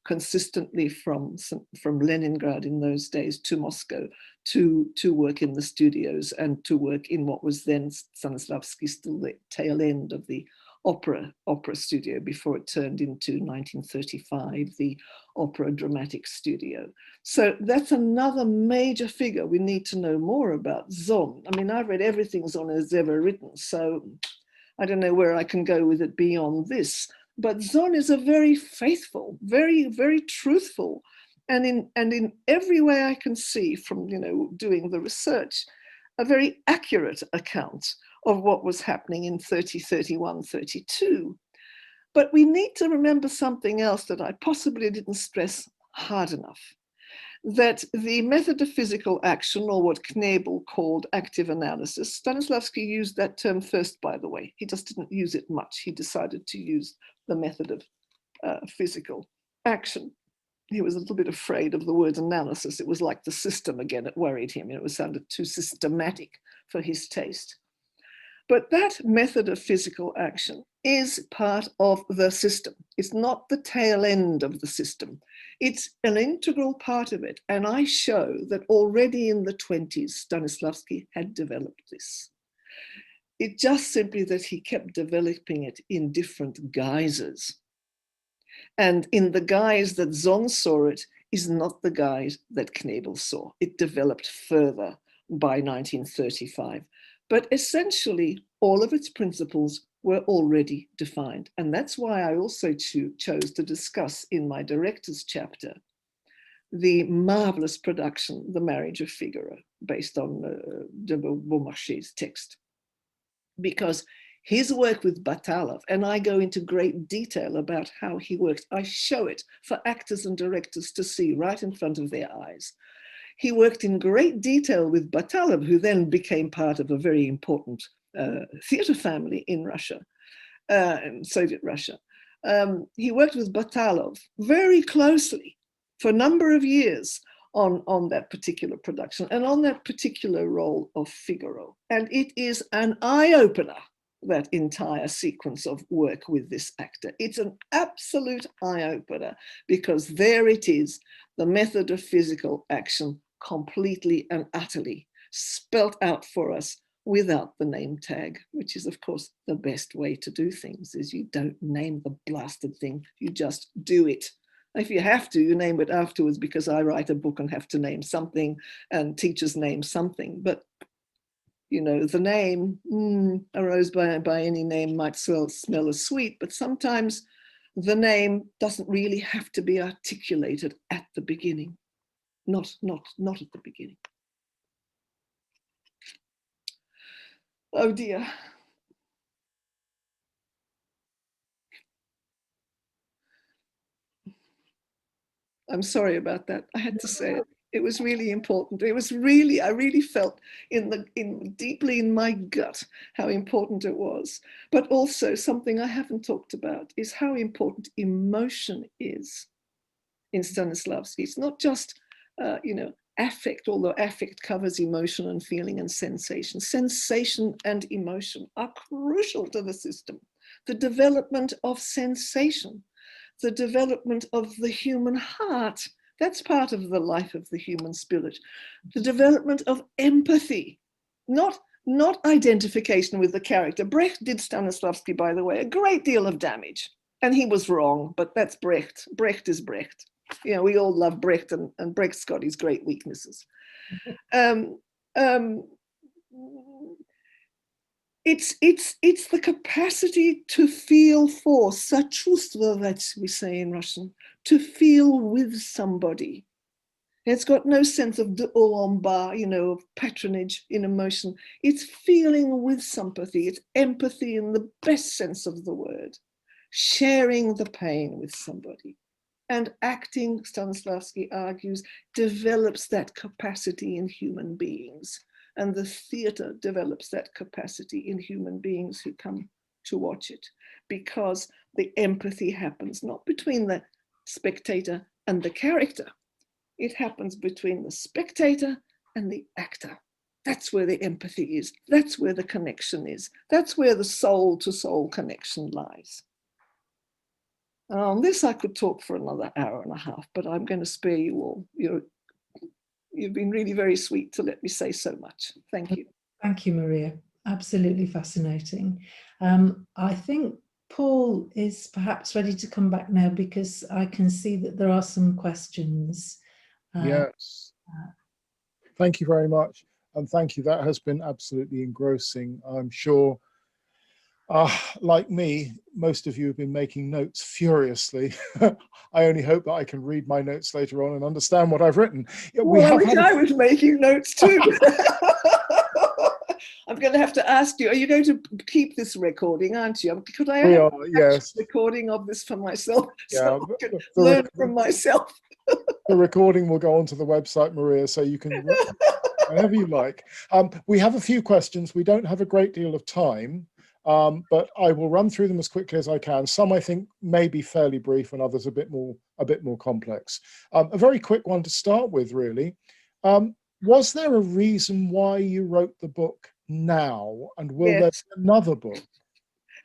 C: consistently from Leningrad in those days to Moscow to work in the studios and to work in what was then Stanislavsky, still the tail end of the opera studio before it turned into 1935, the opera dramatic studio. So that's another major figure we need to know more about. Zon. I mean, I've read everything Zon has ever written, so I don't know where I can go with it beyond this. But Zon is a very faithful, very, very truthful, and in every way I can see from, doing the research, a very accurate account of what was happening in 30, 31, 32. But we need to remember something else that I possibly didn't stress hard enough, that the method of physical action, or what Knebel called active analysis, Stanislavsky used that term first, by the way. He just didn't use it much. He decided to use the method of physical action. He was a little bit afraid of the word analysis. It was like the system again. It worried him. It was sounded too systematic for his taste. But that method of physical action is part of the system. It's not the tail end of the system. It's an integral part of it. And I show that already in the 20s, Stanislavsky had developed this. It's just simply that he kept developing it in different guises. And in the guise that Zon saw it is not the guise that Knebel saw. It developed further by 1935. But essentially, all of its principles were already defined. And that's why I also chose to discuss in my director's chapter the marvelous production, The Marriage of Figaro, based on de Beaumarchais' text. Because his work with Batalov, and I go into great detail about how he worked, I show it for actors and directors to see right in front of their eyes. He worked in great detail with Batalov, who then became part of a very important theater family in Russia, Soviet Russia. he worked with Batalov very closely for a number of years on that particular production and on that particular role of Figaro. And it is an eye-opener, that entire sequence of work with this actor. It's an absolute eye-opener, because there it is, the method of physical action, completely and utterly spelt out for us without the name tag, which is of course the best way to do things, is you don't name the blasted thing, you just do it. If you have to, you name it afterwards, because I write a book and have to name something, and teachers name something. But you know, the name, a rose by any name might smell as sweet, but sometimes the name doesn't really have to be articulated at the beginning. Not at the beginning. Oh dear. I'm sorry about that. I had to say it. It was really important. It was really, I really felt deeply in my gut how important it was. But also something I haven't talked about is how important emotion is in Stanislavsky. It's not just, you know, affect, although affect covers emotion and feeling and sensation. Sensation and emotion are crucial to the system. The development of sensation, the development of the human heart, that's part of the life of the human spirit. The development of empathy, not identification with the character. Brecht did Stanislavsky, by the way, a great deal of damage, and he was wrong, but that's Brecht. Brecht is Brecht. You know, we all love Brecht, and Brecht's got his great weaknesses. It's the capacity to feel for, sachuvstvovать, we say in Russian, to feel with somebody. It's got no sense of de haut en bas, you know, of patronage in emotion. It's feeling with sympathy. It's empathy in the best sense of the word. Sharing the pain with somebody. And acting, Stanislavsky argues, develops that capacity in human beings. And the theater develops that capacity in human beings who come to watch it, because the empathy happens not between the spectator and the character. It happens between the spectator and the actor. That's where the empathy is. That's where the connection is. That's where the soul-to-soul connection lies. On this I could talk for another hour and a half, but I'm going to spare you all. You've been really very sweet to let me say so much. Thank you.
B: Thank you, Maria. Absolutely fascinating. I think Paul is perhaps ready to come back now, because I can see that there are some questions.
A: Yes. Thank you very much. And thank you. That has been absolutely engrossing. I'm sure, like me, most of you have been making notes furiously. I only hope that I can read my notes later on and understand what I've written.
C: Well, I was making notes too. I'm going to have to ask you, are you going to keep this recording, aren't you? Could I have a
A: yes.
C: recording of this for myself,
A: Yeah,
C: so I can learn from myself?
A: The recording will go onto the website, Maria, so you can, whenever you like. We have a few questions. We don't have a great deal of time, but I will run through them as quickly as I can. Some I think may be fairly brief, and others a bit more complex. A very quick one to start with, really. Was there a reason why you wrote the book now, and will there be another book?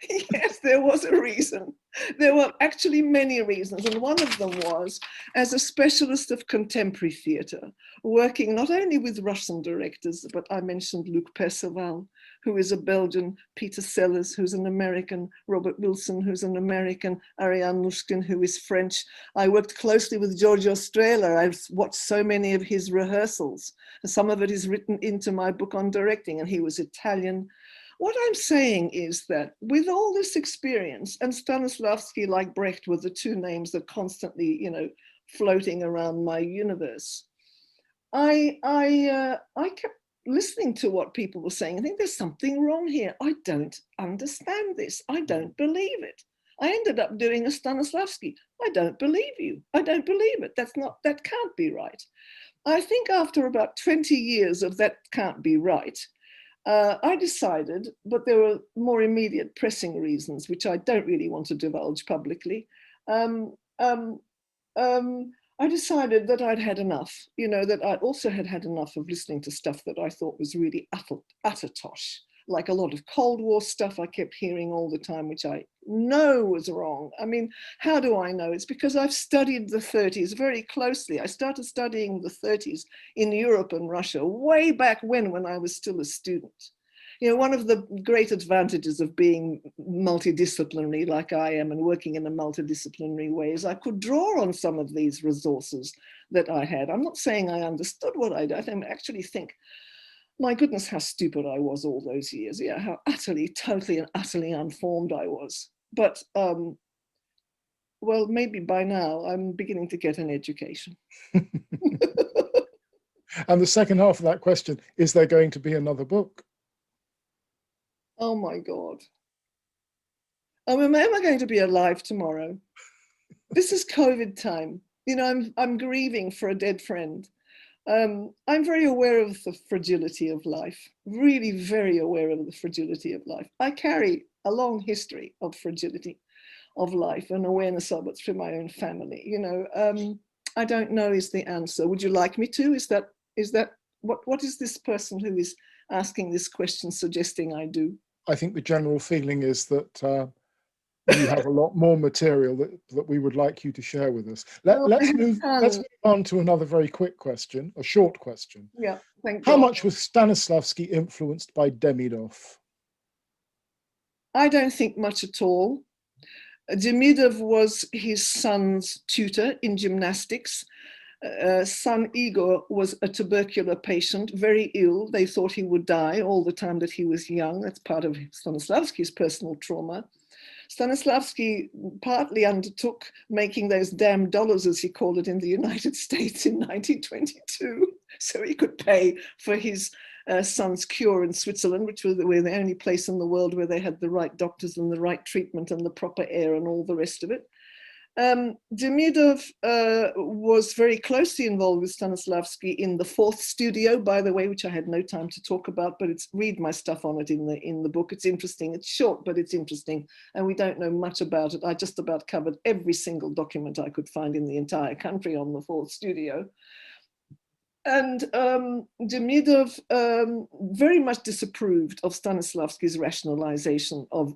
C: Yes, there was a reason. There were actually many reasons, and one of them was, as a specialist of contemporary theatre, working not only with Russian directors, but I mentioned Luc Perceval, who is a Belgian, Peter Sellers, who's an American, Robert Wilson, who's an American, Ariane Mushkin, who is French. I worked closely with Giorgio Strehler. I've watched so many of his rehearsals, and some of it is written into my book on directing, and he was Italian. What I'm saying is that with all this experience, and Stanislavsky, like Brecht, were the two names that constantly, you know, floating around my universe, I kept listening to what people were saying. I think there's something wrong here. I don't understand this. I don't believe it. I ended up doing a Stanislavsky. I don't believe you. I don't believe it. That can't be right. I think after about 20 years of that can't be right, I decided, but there were more immediate pressing reasons, which I don't really want to divulge publicly. I decided that I'd had enough, that I also had enough of listening to stuff that I thought was really utter tosh, like a lot of Cold War stuff I kept hearing all the time, which I know was wrong. I mean, how do I know? It's because I've studied the 30s very closely. I started studying the 30s in Europe and Russia way back when I was still a student. One of the great advantages of being multidisciplinary like I am and working in a multidisciplinary way is I could draw on some of these resources that I had. I'm not saying I understood what I did. I actually think, my goodness, how stupid I was all those years. Yeah, how utterly, totally and utterly unformed I was. But, well, maybe by now I'm beginning to get an education.
A: And the second half of that question, is there going to be another book?
C: Oh my God. Am I going to be alive tomorrow? This is COVID time. I'm grieving for a dead friend. I'm very aware of the fragility of life, really very aware of the fragility of life. I carry a long history of fragility of life and awareness of it through my own family. I don't know is the answer. Would you like me to? Is that what is this person who is asking this question suggesting I do?
A: I think the general feeling is that you have a lot more material that we would like you to share with us. Let's move on to another very quick question, a short question.
C: Yeah, thank you.
A: How much was Stanislavsky influenced by Demidov?
C: I don't think much at all. Demidov was his son's tutor in gymnastics. Son Igor was a tubercular patient, very ill. They thought he would die all the time that he was young. That's part of Stanislavsky's personal trauma. Stanislavsky partly undertook making those damn dollars, as he called it, in the United States in 1922, so he could pay for his son's cure in Switzerland, which were the only place in the world where they had the right doctors and the right treatment and the proper air and all the rest of it. Demidov was very closely involved with Stanislavsky in the fourth studio, by the way, which I had no time to talk about, but read my stuff on it in the book. It's interesting. It's short, but it's interesting. And we don't know much about it. I just about covered every single document I could find in the entire country on the fourth studio. And Demidov very much disapproved of Stanislavsky's rationalization of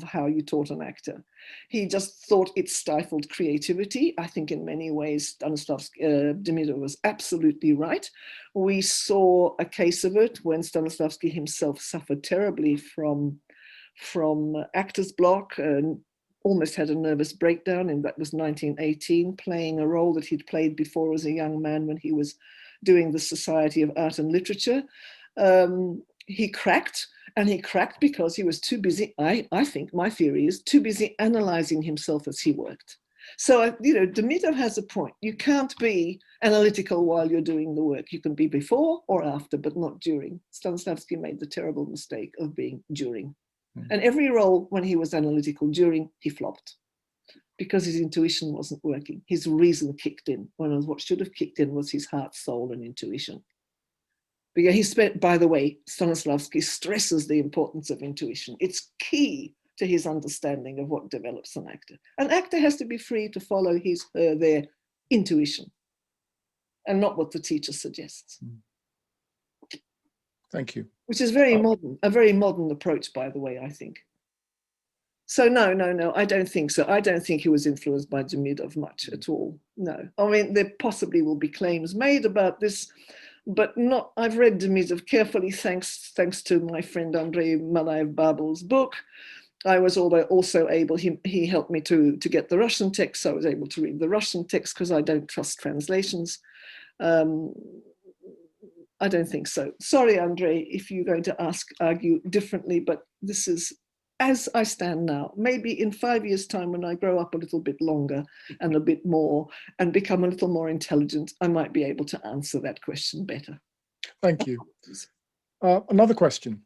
C: how you taught an actor. He just thought it stifled creativity. I think in many ways Demidov was absolutely right. We saw a case of it when Stanislavsky himself suffered terribly from actor's block and almost had a nervous breakdown, and that was 1918, playing a role that he'd played before as a young man when he was doing the Society of Art and Literature. He cracked, and he cracked because he was too busy, I think my theory is, too busy analyzing himself as he worked. So, Demidov has a point. You can't be analytical while you're doing the work. You can be before or after, but not during. Stanislavsky made the terrible mistake of being during. And every role when he was analytical during, he flopped because his intuition wasn't working. His reason kicked in. What should have kicked in was his heart, soul, and intuition. But yeah, by the way, Stanislavsky stresses the importance of intuition. It's key to his understanding of what develops an actor. An actor has to be free to follow their intuition and not what the teacher suggests.
A: Thank you.
C: Which is very modern, a very modern approach, by the way, I think. So no, I don't think so. I don't think he was influenced by Demidov much at all. No, I mean, there possibly will be claims made about this, but not. I've read Demidov carefully, thanks to my friend Andrei Malaev-Babel's book. I was also able, he helped me to get the Russian text, so I was able to read the Russian text because I don't trust translations. I don't think so. Sorry, Andrei, if you're going to argue differently, but this is as I stand now. Maybe in 5 years' time, when I grow up a little bit longer and a bit more and become a little more intelligent, I might be able to answer that question better.
A: Thank you. Another question.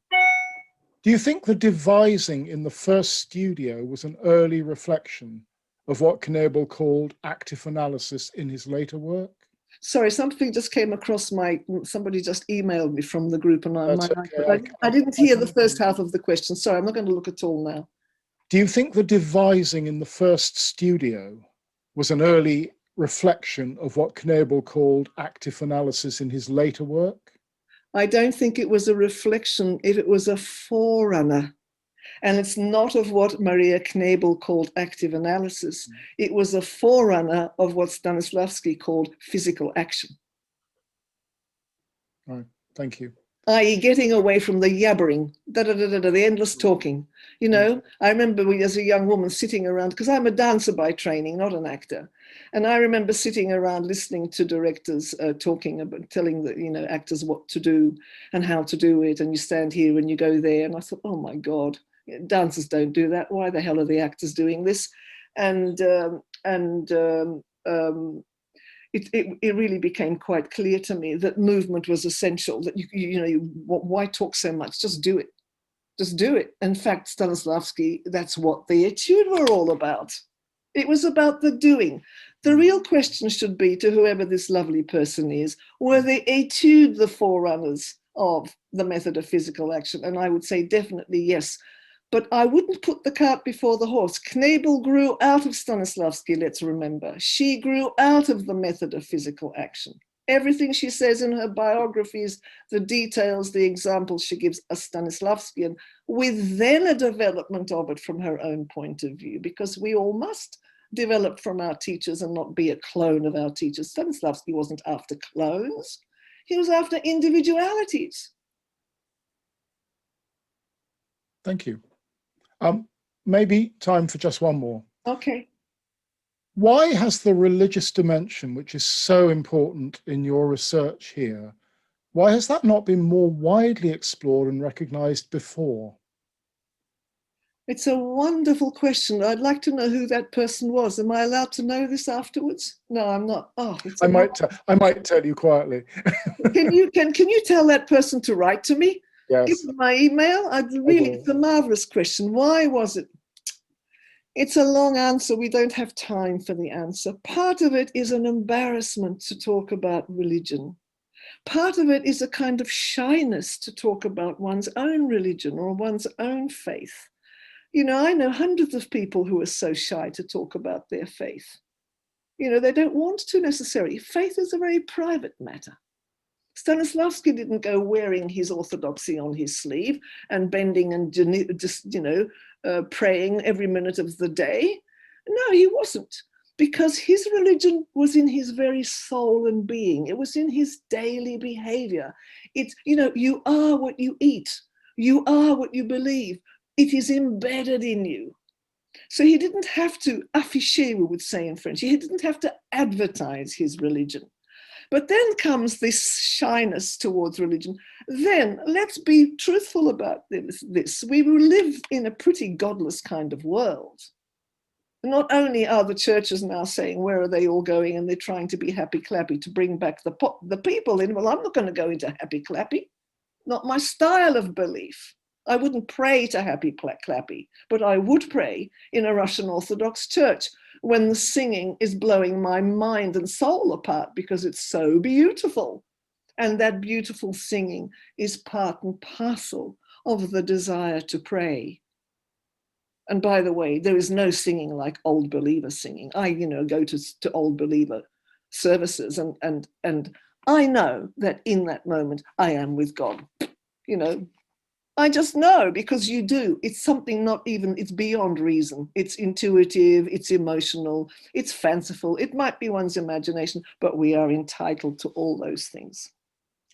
A: Do you think the devising in the first studio was an early reflection of what Knebel called active analysis in his later work?
C: Sorry, something just came across somebody just emailed me from the group, and
A: That's okay.
C: I didn't hear the first half of the question. Sorry, I'm not going to look at all now.
A: Do you think the devising in the first studio was an early reflection of what Knebel called active analysis in his later work?
C: I don't think it was a reflection, if it was a forerunner. And it's not of what Maria Knebel called active analysis. It was a forerunner of what Stanislavsky called physical action.
A: Right, thank you.
C: I.e. getting away from the yabbering, the endless talking. You know, I remember as a young woman sitting around, because I'm a dancer by training, not an actor. And I remember sitting around listening to directors talking about, telling the, you know, actors what to do and how to do it. And you stand here and you go there. And I thought, oh my God, dancers don't do that. Why the hell are the actors doing this? It really became quite clear to me that movement was essential, that why talk so much? Just do it. Just do it. In fact, Stanislavsky, that's what the etude were all about. It was about the doing. The real question should be to whoever this lovely person is, were the etude the forerunners of the method of physical action? And I would say definitely yes. But I wouldn't put the cart before the horse. Knebel grew out of Stanislavsky, let's remember. She grew out of the method of physical action. Everything she says in her biographies, the details, the examples she gives are Stanislavskian, with then a development of it from her own point of view, because we all must develop from our teachers and not be a clone of our teachers. Stanislavsky wasn't after clones. He was after individualities.
A: Thank you. Maybe time for just one more.
C: Okay.
A: Why has the religious dimension, which is so important in your research here, why has that not been more widely explored and recognized before?
C: It's a wonderful question. I'd like to know who that person was. Am I allowed to know this afterwards? No, I'm not. Oh,
A: I might tell you quietly.
C: Can you tell that person to write to me?
A: Yes.
C: Give me my email. It's a marvelous question. Why was it? It's a long answer. We don't have time for the answer. Part of it is an embarrassment to talk about religion. Part of it is a kind of shyness to talk about one's own religion or one's own faith. You know, I know hundreds of people who are so shy to talk about their faith. You know, they don't want to necessarily. Faith is a very private matter. Stanislavsky didn't go wearing his orthodoxy on his sleeve and bending and just, praying every minute of the day. No, he wasn't, because his religion was in his very soul and being. It was in his daily behavior. It's, you are what you eat. You are what you believe. It is embedded in you. So he didn't have to afficher, we would say in French. He didn't have to advertise his religion. But then comes this shyness towards religion. Then let's be truthful about this. We live in a pretty godless kind of world. Not only are the churches now saying, where are they all going? And they're trying to be happy clappy to bring back the people in. Well, I'm not going to go into happy clappy. Not my style of belief. I wouldn't pray to happy clappy, but I would pray in a Russian Orthodox church when the singing is blowing my mind and soul apart because it's so beautiful. And that beautiful singing is part and parcel of the desire to pray. And by the way, there is no singing like old believer singing. I, go to old believer services and I know that in that moment I am with God, I just know, because you do. It's something it's beyond reason. It's intuitive, it's emotional, it's fanciful. It might be one's imagination, but we are entitled to all those things.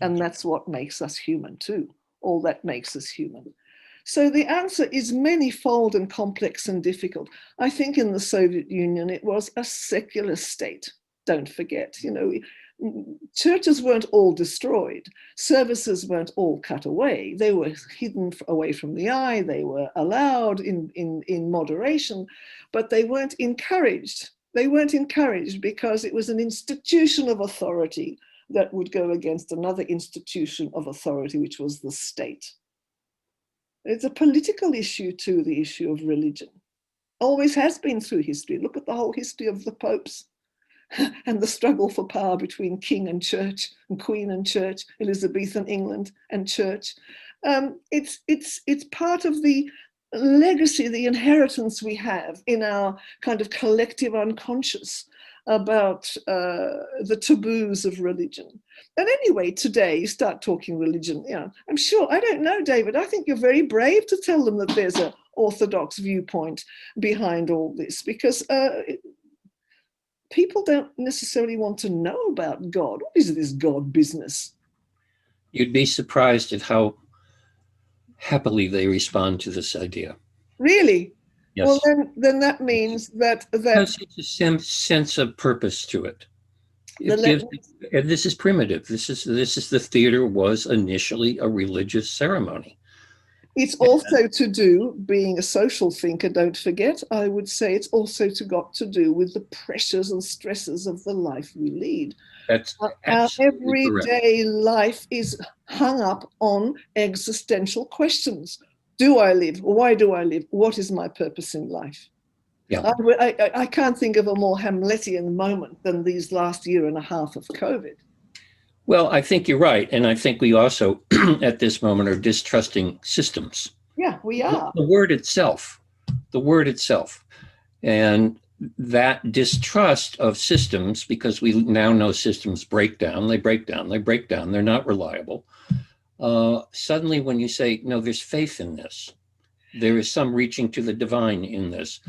C: And that's what makes us human too. All that makes us human. So the answer is many-fold and complex and difficult. I think in the Soviet Union, it was a secular state. Don't forget, churches weren't all destroyed. Services weren't all cut away. They were hidden away from the eye. They were allowed in moderation, but they weren't encouraged. They weren't encouraged because it was an institution of authority that would go against another institution of authority, which was the state. It's a political issue too, the issue of religion. Always has been through history. Look at the whole history of the popes. and the struggle for power between king and church and queen and church, Elizabethan England and church. It's part of the legacy, the inheritance we have in our kind of collective unconscious about the taboos of religion. And anyway, today you start talking religion. Yeah, I'm sure, I don't know, David, I think you're very brave to tell them that there's an orthodox viewpoint behind all this, because people don't necessarily want to know about God. What is this God business?
D: You'd be surprised at how happily they respond to this idea.
C: Really?
D: Yes.
C: Well, then that means that
D: Because it's a sense of purpose to it. And this is primitive. This is the theater was initially a religious ceremony.
C: It's also to do, being a social thinker, don't forget, I would say it's also got to do with the pressures and stresses of the life we lead.
D: That's
C: our everyday life is hung up on existential questions. Do I live? Why do I live? What is my purpose in life?
D: Yeah.
C: I can't think of a more Hamletian moment than these last year and a half of COVID.
D: Well, I think you're right. And I think we also, at this moment, are distrusting systems.
C: Yeah, we are.
D: The word itself. And that distrust of systems, because we now know systems break down, they're not reliable. Suddenly, when you say, no, there's faith in this, there is some reaching to the divine in this,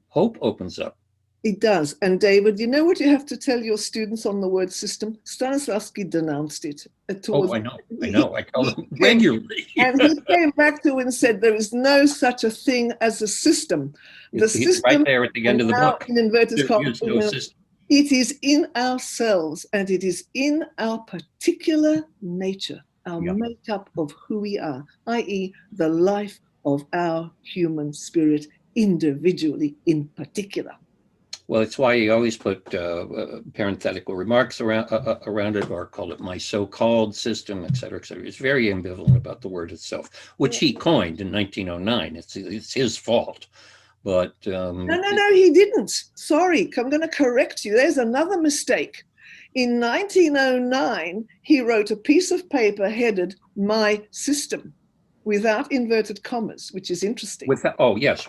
D: hope opens up.
C: It does. And David, you know what you have to tell your students on the word system? Stanislavsky denounced it.
D: I know. I tell them regularly.
C: And he came back to and said, there is no such a thing as a system. The system,
D: right there at the end of the book.
C: In inverted commas,
D: no system.
C: It is in ourselves, and it is in our particular nature, our makeup of who we are, i.e. the life of our human spirit individually in particular.
D: Well, it's why you always put parenthetical remarks around it, or call it my so-called system, et cetera, et cetera. It's very ambivalent about the word itself, which he coined in 1909. It's his fault. But
C: no, he didn't. Sorry, I'm going to correct you. There's another mistake. In 1909, he wrote a piece of paper headed "My System," without inverted commas, which is interesting.
D: Without. Yes.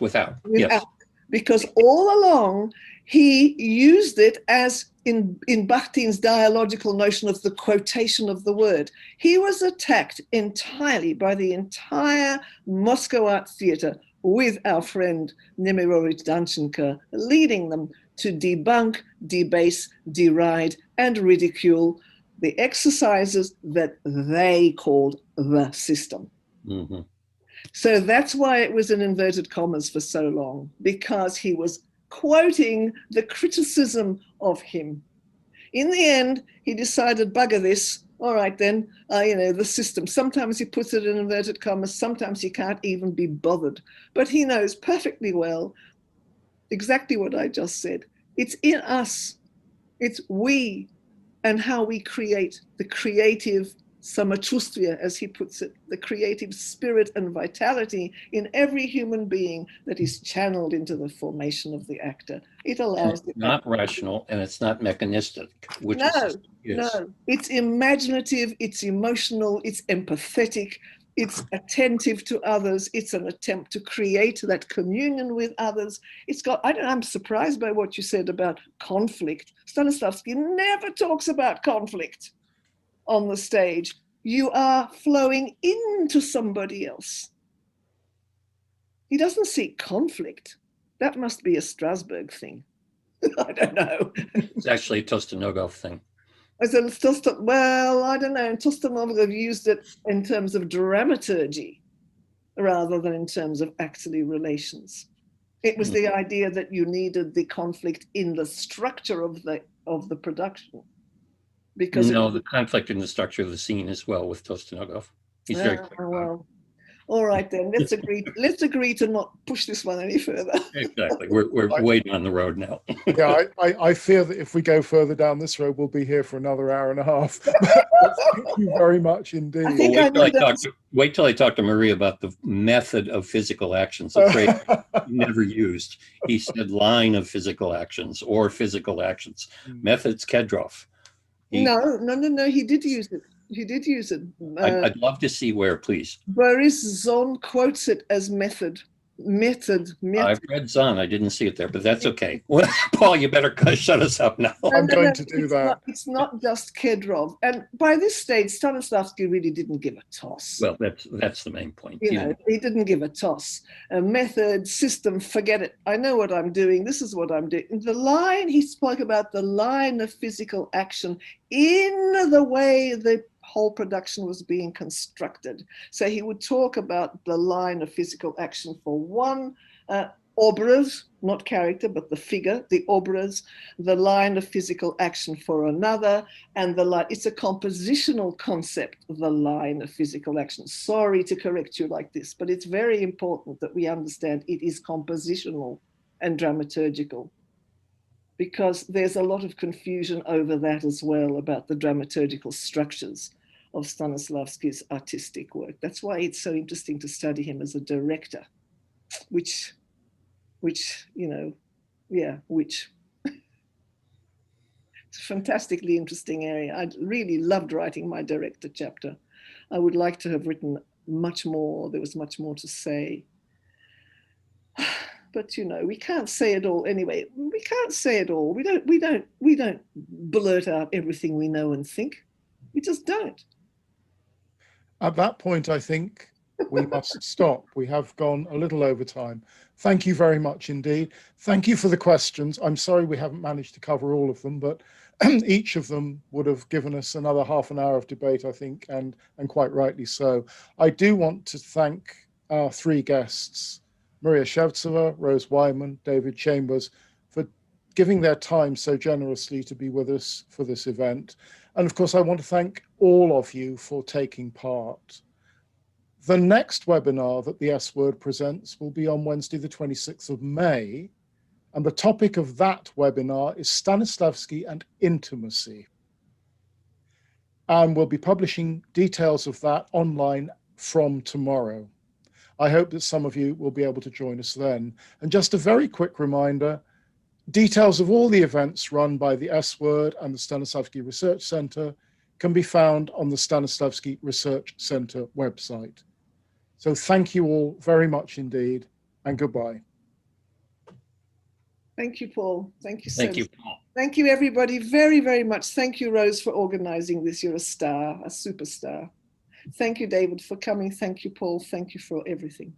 C: Because all along he used it as in Bakhtin's dialogical notion of the quotation of the word. He was attacked entirely by the entire Moscow Art Theatre, with our friend Nemirovich Danchenko leading them to debunk, debase, deride, and ridicule the exercises that they called the system.
D: Mm-hmm.
C: So that's why it was in inverted commas for so long, because he was quoting the criticism of him. In the end, he decided, bugger this. All right, then, the system. Sometimes he puts it in inverted commas. Sometimes he can't even be bothered. But he knows perfectly well exactly what I just said. It's in us. It's we and how we create the creative samachustvia, as he puts it, the creative spirit and vitality in every human being that is channeled into the formation of the actor. It allows
D: it's not rational and it's not mechanistic.
C: No, it's imaginative, it's emotional, it's empathetic, it's attentive to others. It's an attempt to create that communion with others. I'm surprised by what you said about conflict. Stanislavsky never talks about conflict on the stage. You are flowing into somebody else. He doesn't seek conflict. That must be a Strasbourg thing. I don't know.
D: It's actually a Tostanogov thing.
C: I said, well, I don't know. Tostanogov used it in terms of dramaturgy rather than in terms of actually relations. It was the idea that you needed the conflict in the structure of the production. Because
D: the conflict in the structure of the scene as well with Tostanogov. He's very clear.
C: All right, then, let's agree to not push this one any further.
D: Exactly. We're way down the road now.
A: Yeah, I fear that if we go further down this road, we'll be here for another hour and a half. Thank you very much indeed.
C: I think
D: Wait till I talk to Marie about the method of physical actions. A phrase he never used. He said line of physical actions or physical actions. Methods Kedrov.
C: No. He did use it. He did use it.
D: I'd love to see where, please.
C: Boris Zon quotes it as method.
D: I've read Zon. I didn't see it there, but that's okay. Paul, you better shut us up now.
A: I'm going to do that.
C: It's not just Kedrov. And by this stage, Stanislavsky really didn't give a toss.
D: Well, that's the main point.
C: He didn't give a toss. A method, system, forget it. I know what I'm doing. This is what I'm doing. He spoke about the line of physical action in the way the whole production was being constructed. So he would talk about the line of physical action for one obraz, not character, but the figure, the obraz, the line of physical action for another, and the line. It's a compositional concept, the line of physical action. Sorry to correct you like this, but it's very important that we understand it is compositional and dramaturgical, because there's a lot of confusion over that as well, about the dramaturgical structures of Stanislavsky's artistic work. That's why it's so interesting to study him as a director, which. It's a fantastically interesting area. I really loved writing my director chapter. I would like to have written much more. There was much more to say. But we can't say it all anyway. We can't say it all. We don't blurt out everything we know and think. We just don't.
A: At that point, I think we must stop. We have gone a little over time. Thank you very much indeed. Thank you for the questions. I'm sorry we haven't managed to cover all of them, but each of them would have given us another half an hour of debate, I think, and quite rightly so. I do want to thank our three guests, Maria Shevtsova, Rose Wyman, David Chambers, for giving their time so generously to be with us for this event. And of course, I want to thank all of you for taking part. The next webinar that the S Word presents will be on Wednesday, the 26th of May. And the topic of that webinar is Stanislavsky and intimacy. And we'll be publishing details of that online from tomorrow. I hope that some of you will be able to join us then. And just a very quick reminder, details of all the events run by the S Word and the Stanislavsky Research Center can be found on the Stanislavsky Research Center website. So thank you all very much indeed, and goodbye.
C: Thank you, Paul. Thank you so much.
D: Thank you, Paul.
C: Thank you, everybody, very, very much. Thank you, Rose, for organizing this. You're a star, a superstar. Thank you, David, for coming. Thank you, Paul. Thank you for everything.